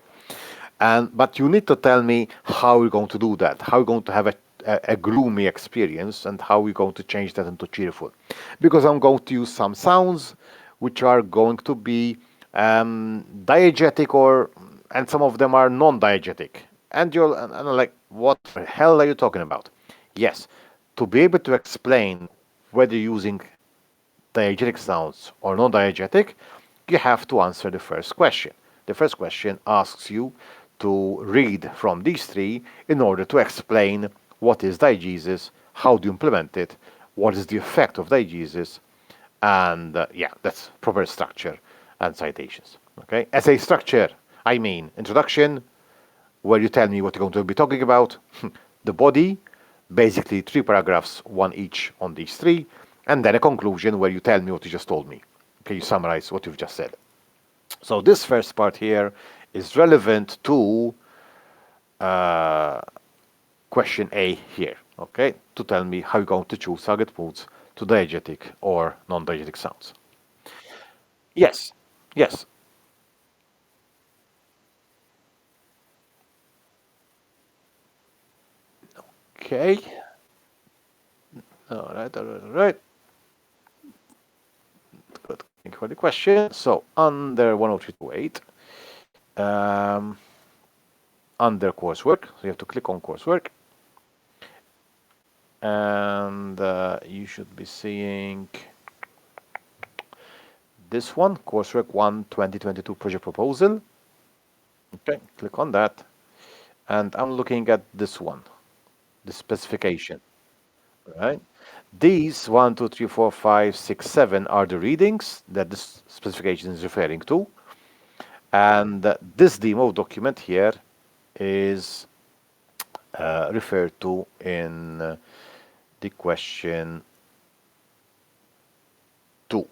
But you need to tell me how you're going to do that. How you're going to have a gloomy experience, and how you're going to change that into cheerful. Because I'm going to use some sounds which are going to be diegetic, and some of them are non-diegetic. And I'm like, what the hell are you talking about? Yes, to be able to explain whether you're using diegetic sounds or non-diegetic, you have to answer the first question. The first question asks you to read from these 3 in order to explain what is diegesis, how do you implement it, what is the effect of diegesis, and that's proper structure and citations. Okay, essay structure, I mean introduction, where you tell me what you're going to be talking about, the body, basically 3 paragraphs, one each on these 3, and then a conclusion where you tell me what you just told me. Okay, you summarize what you've just said. So this first part here is relevant to question A here, okay, to tell me how you're going to choose target moods to diegetic or non-diegetic sounds. Yes, yes. Okay. All right, all right, all right. Good. Thank you for the question. So under 10328, under coursework, so you have to click on coursework, and you should be seeing this one, coursework 1 2022 project proposal. Okay, click on that, and I'm looking at this one, the specification. Right? These 1, 2, 3, 4, 5, 6, 7 are the readings that this specification is referring to. And this demo document here is referred to in the question 2.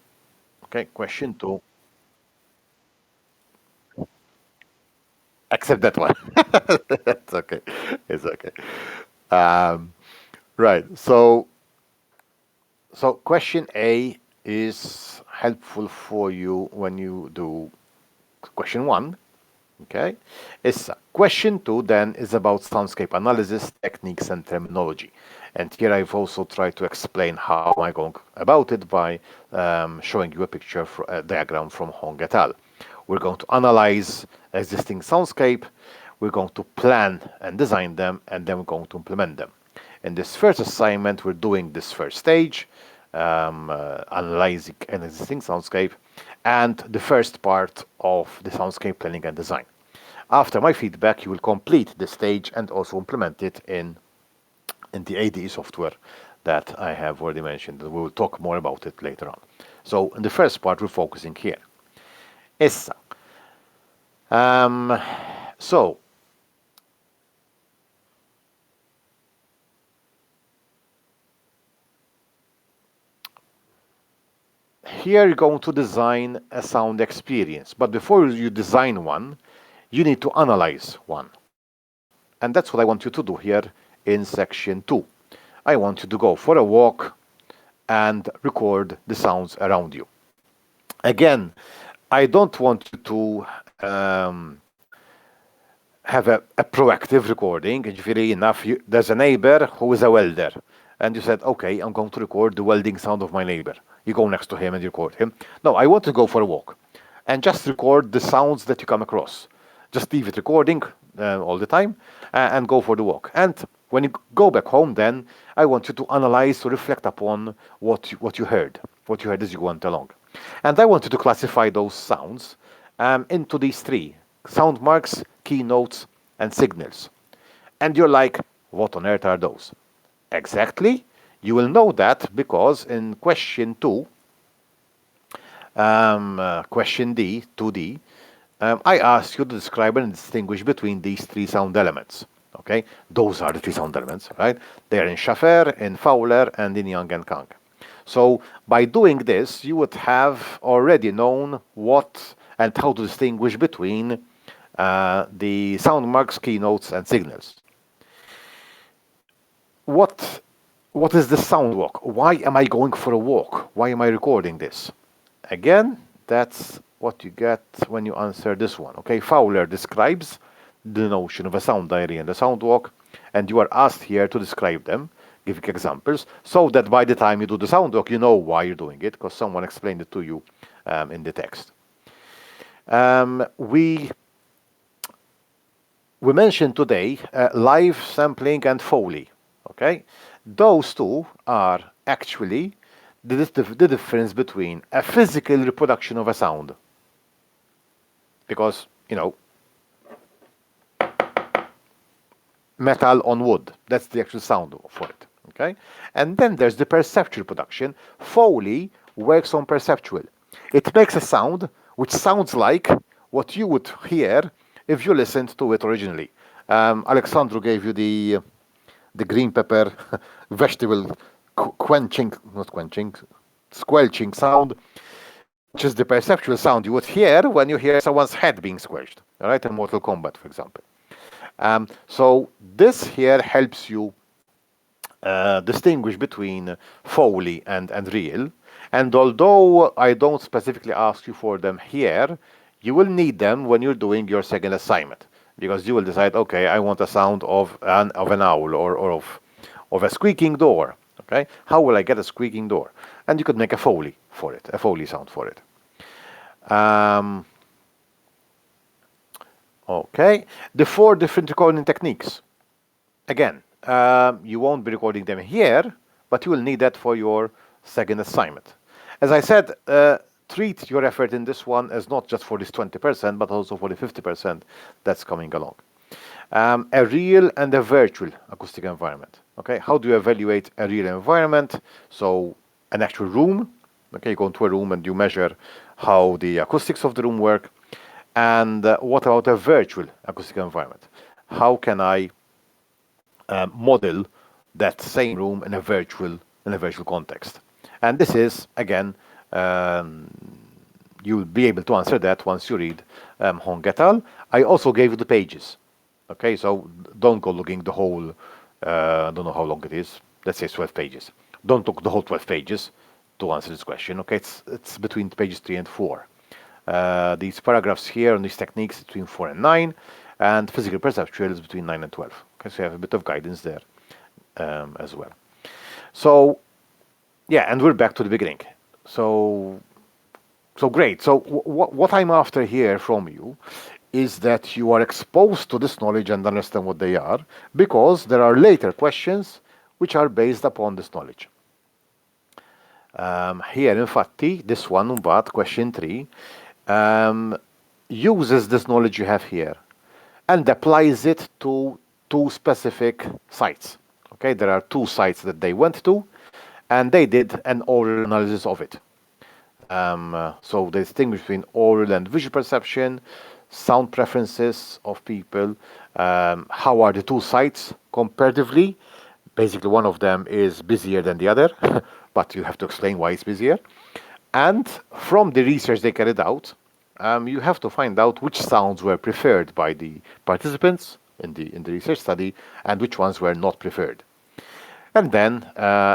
Okay, question 2. Except that one. That's okay. It's okay. Right. So question A is helpful for you when you do question 1. Okay. Question 2 then is about soundscape analysis, techniques, and terminology. And here I've also tried to explain how I'm going about it by showing you a picture, a diagram from Hong et al. We're going to analyze existing soundscape, we're going to plan and design them, and then we're going to implement them. In this first assignment, we're doing this first stage, analyzing an existing soundscape, and the first part of the soundscape planning and design. After my feedback, you will complete the stage and also implement it in the ADE software that I have already mentioned. We will talk more about it later on. So in the first part, we're focusing here. Essa. So here you're going to design a sound experience, but before you design one, you need to analyze one. And that's what I want you to do here in section 2. I want you to go for a walk and record the sounds around you. Again, I don't want you to have a proactive recording. Very enough, there's a neighbor who is a welder, and you said, okay, I'm going to record the welding sound of my neighbor. You go next to him and you record him. No, I want to go for a walk and just record the sounds that you come across. Just leave it recording all the time and go for the walk. And when you go back home, then I want you to analyze or reflect upon what you heard as you went along. And I want you to classify those sounds into these 3: sound marks, keynotes, and signals. And you're like, what on earth are those? Exactly. You will know that because in question 2, question D, 2D, I asked you to describe and distinguish between these 3 sound elements. Okay, those are the 3 sound elements, right? They're in Schaffer, in Fowler, and in Young and Kang. So by doing this, you would have already known what and how to distinguish between the sound marks, keynotes, and signals. What is the sound walk? Why am I going for a walk? Why am I recording this? Again, that's what you get when you answer this one. Okay, Fowler describes the notion of a sound diary and a sound walk, and you are asked here to describe them, giving examples, so that by the time you do the sound walk, you know why you're doing it, because someone explained it to you in the text. We mentioned today live sampling and Foley. Okay, those 2 are actually the difference between a physical reproduction of a sound, because metal on wood, that's the actual sound for it. Okay, and then there's the perceptual production. Foley works on perceptual. It makes a sound which sounds like what you would hear if you listened to it originally. Alexandru gave you the green pepper vegetable squelching sound, which is the perceptual sound you would hear when you hear someone's head being squelched, all right, in Mortal Kombat, for example. So this here helps you distinguish between Foley and real. And although I don't specifically ask you for them here, you will need them when you're doing your second assignment, because you will decide, okay, I want a sound of an owl or of a squeaking door. Okay, how will I get a squeaking door? And you could make a Foley for it, a Foley sound for it. Okay, the 4 different recording techniques. Again, you won't be recording them here, but you will need that for your second assignment. As I said, treat your effort in this one as not just for this 20%, but also for the 50% that's coming along. A real and a virtual acoustic environment. Okay, how do you evaluate a real environment? So an actual room. Okay, you go into a room and you measure how the acoustics of the room work. And what about a virtual acoustic environment? How can I model that same room in a virtual context? And this is, again, you'll be able to answer that once you read Hong et al. I also gave you the pages. Okay, so don't go looking the whole, I don't know how long it is. Let's say 12 pages. Don't look the whole 12 pages to answer this question. Okay, it's between pages 3 and 4. These paragraphs here on these techniques between 4 and 9, and physical perceptual is between 9 and 12. Okay, so you have a bit of guidance there as well. So, yeah, and we're back to the beginning. So great. So what I'm after here from you is that you are exposed to this knowledge and understand what they are, because there are later questions which are based upon this knowledge. Here, infatti, this one, but question 3, uses this knowledge you have here and applies it to 2 specific sites. Okay, there are 2 sites that they went to, and they did an oral analysis of it. So they distinguish between oral and visual perception, sound preferences of people, how are the 2 sites comparatively. Basically, one of them is busier than the other, but you have to explain why it's busier. And from the research they carried out, you have to find out which sounds were preferred by the participants in the research study and which ones were not preferred. And then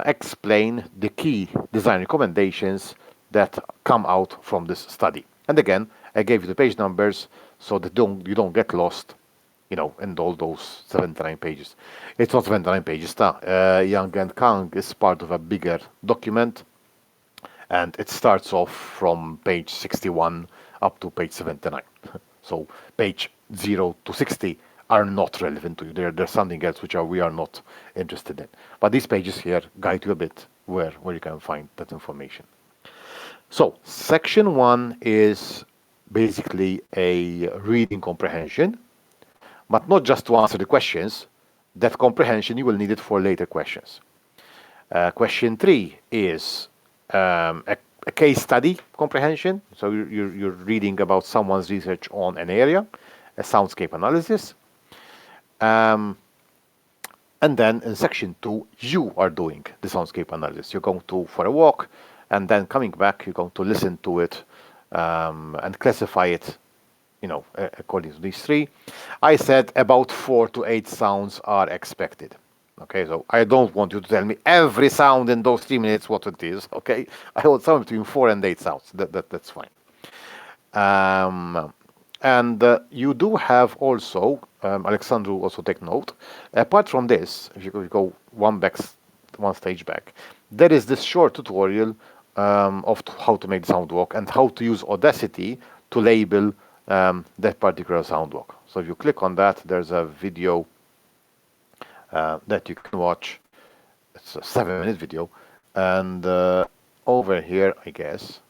explain the key design recommendations that come out from this study. And again, I gave you the page numbers so that you don't get lost, in all those 79 pages. It's not 79 pages. Young and Kang is part of a bigger document, and it starts off from page 61 up to page 79. So page 0 to 60 are not relevant to you. There's something else which we are not interested in. But these pages here guide you a bit where you can find that information. So section 1 is basically a reading comprehension, but not just to answer the questions. That comprehension, you will need it for later questions. Question 3 is a case study comprehension. So you're reading about someone's research on an area, a soundscape analysis. And then in section 2, you are doing the soundscape analysis. You're going for a walk, and then coming back, you're going to listen to it and classify it, according to these 3. I said about 4 to 8 sounds are expected. Okay, so I don't want you to tell me every sound in those 3 minutes what it is. Okay, I want somewhere between 4 and 8 sounds. That's fine. And you do have also, Alexandru also take note, apart from this, if you go one stage back, there is this short tutorial of how to make the sound walk and how to use Audacity to label that particular sound walk. So if you click on that, there's a video that you can watch. It's a 7-minute video. And over here, I guess,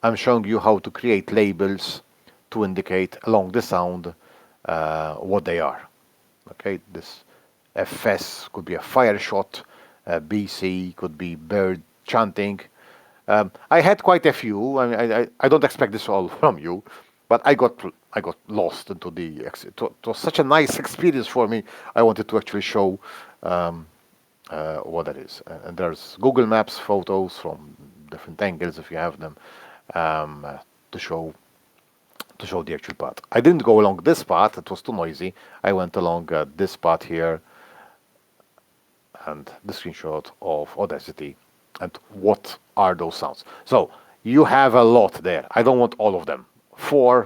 I'm showing you how to create labels to indicate along the sound what they are. Okay, this FS could be a fire shot, BC could be bird chanting. I had quite a few. I mean, I don't expect this all from you, but I got lost into it was such a nice experience for me. I wanted to actually show what that is. And there's Google Maps photos from different angles if you have them to show the actual path. I didn't go along this path; it was too noisy. I went along this path here, and the screenshot of Audacity. And what are those sounds? So you have a lot there. I don't want all of them.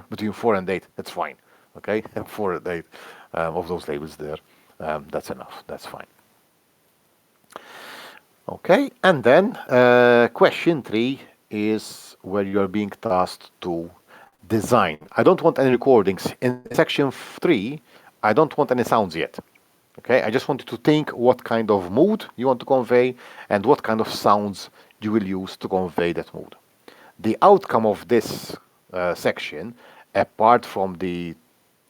Between 4 and 8, that's fine. Okay, 4 and 8 of those labels there. That's enough. That's fine. Okay, and then question 3 is where you're being tasked to design. I don't want any recordings. In section 3, I don't want any sounds yet. Okay, I just want you to think what kind of mood you want to convey and what kind of sounds you will use to convey that mood. The outcome of this section, apart from the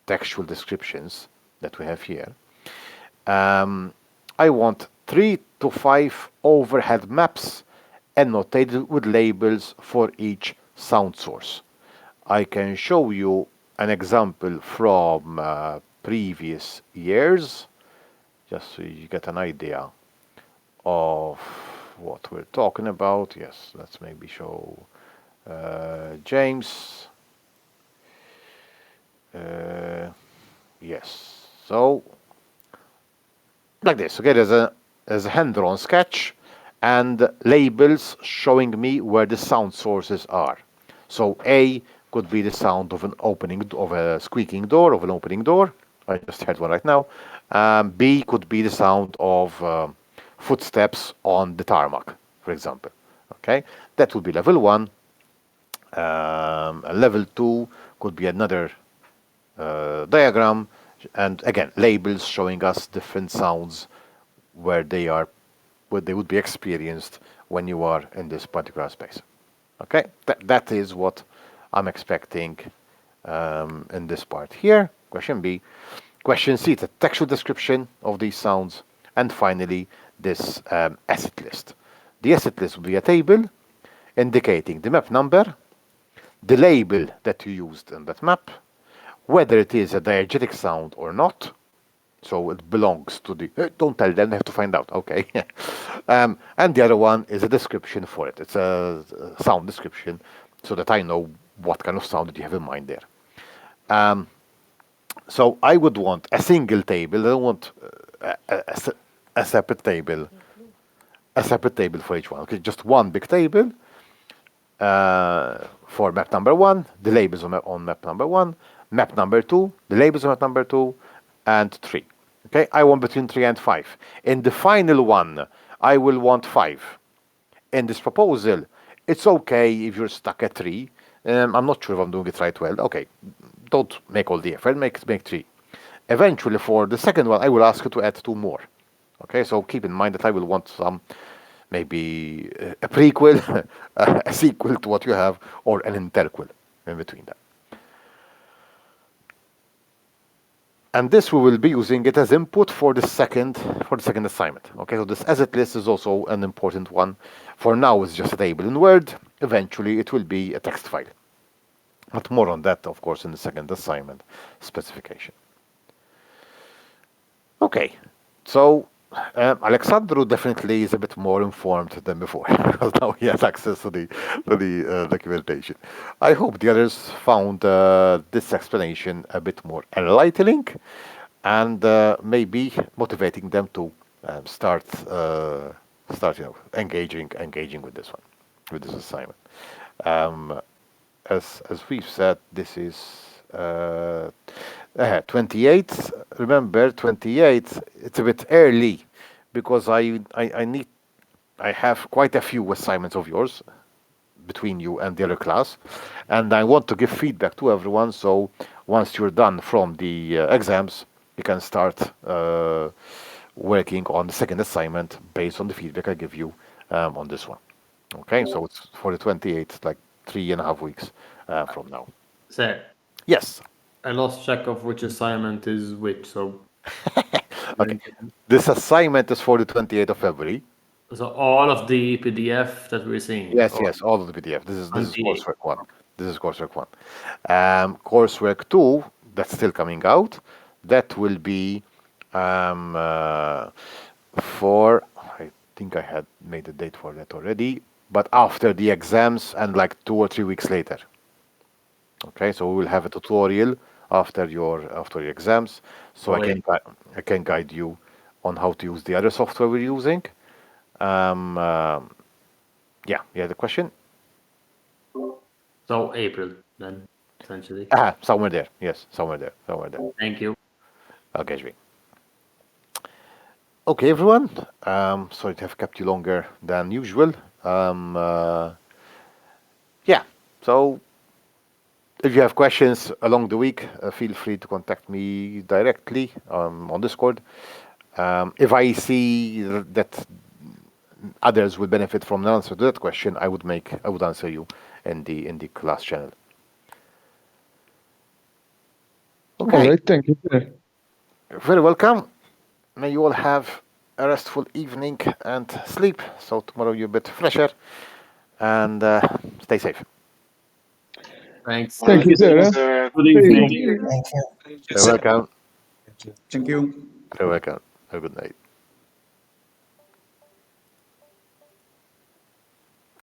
textual descriptions that we have here, I want 3 to 5 overhead maps annotated with labels for each sound source. I can show you an example from previous years, just so you get an idea of what we're talking about. Yes, let's maybe show James. Yes, so like this. Okay, there's a hand-drawn sketch and labels showing me where the sound sources are. So A could be the sound of a squeaking door, of an opening door. I just heard one right now. B could be the sound of footsteps on the tarmac, for example. Okay, that would be level 1. Level 2 could be another diagram, and again labels showing us different sounds where they would be experienced when you are in this particular space. Okay, that is what I'm expecting in this part here. Question B. Question C, the textual description of these sounds, and finally this asset list. The asset list will be a table indicating the map number, the label that you used in that map, whether it is a diegetic sound or not. So it belongs to the... don't tell them, they have to find out. Okay. And the other one is a description for it. It's a sound description so that I know what kind of sound that you have in mind there. So I would want a single table. I don't want a separate table. A separate table for each one. Okay, just one big table for map number 1, the labels on map number 1, map number 2, the labels on map number 2, and 3. Okay, I want between 3 and 5. In the final one, I will want 5. In this proposal, it's okay if you're stuck at 3. I'm not sure if I'm doing it right well. Okay, don't make all the effort, make 3. Eventually, for the second one, I will ask you to add 2 more. Okay, so keep in mind that I will want some, maybe a prequel, a sequel to what you have, or an interquel in between them. And this we will be using it as input for the second assignment. Okay, so this asset list is also an important one. For now, it's just a table in Word. Eventually, it will be a text file. But more on that, of course, in the second assignment specification. Okay, so Alexandru definitely is a bit more informed than before because now he has access to the documentation. I hope the others found this explanation a bit more enlightening and maybe motivating them to start engaging with this one, with this assignment. As we've said, this is 28. Remember, 28. It's a bit early because I have quite a few assignments of yours between you and the other class, and I want to give feedback to everyone. So once you're done from the exams, you can start working on the second assignment based on the feedback I give you on this one. Okay, so it's for the 28th, like 3.5 weeks from now. Sir, Yes. I lost track of which assignment is which, so... Okay. This assignment is for the 28th of February. So all of the PDF that we're seeing? Yes, yes, all of the PDF. This is 28. coursework 1. This is coursework 1. Coursework 2, that's still coming out. That will be for, I think I had made a date for that already, but after the exams and like 2 or 3 weeks later. Okay, so we will have a tutorial after your exams, so Oh, I can guide you on how to use the other software we're using. Yeah, yeah, the question? So April then, essentially. Somewhere there. Yes, somewhere there. Thank you. Okay, Jving. Okay, everyone. Sorry to have kept you longer than usual. Yeah, so if you have questions along the week, feel free to contact me directly on Discord. If I see that others will benefit from the answer to that question, I would answer you in the class channel. Okay. All right, thank you, sir. You're very welcome. May you all have a restful evening and sleep, so tomorrow you're a bit fresher, and stay safe. Thanks. Thank you, sir. Good There you evening. go. Thank you. You're welcome. Thank you. You're welcome. Have a good night.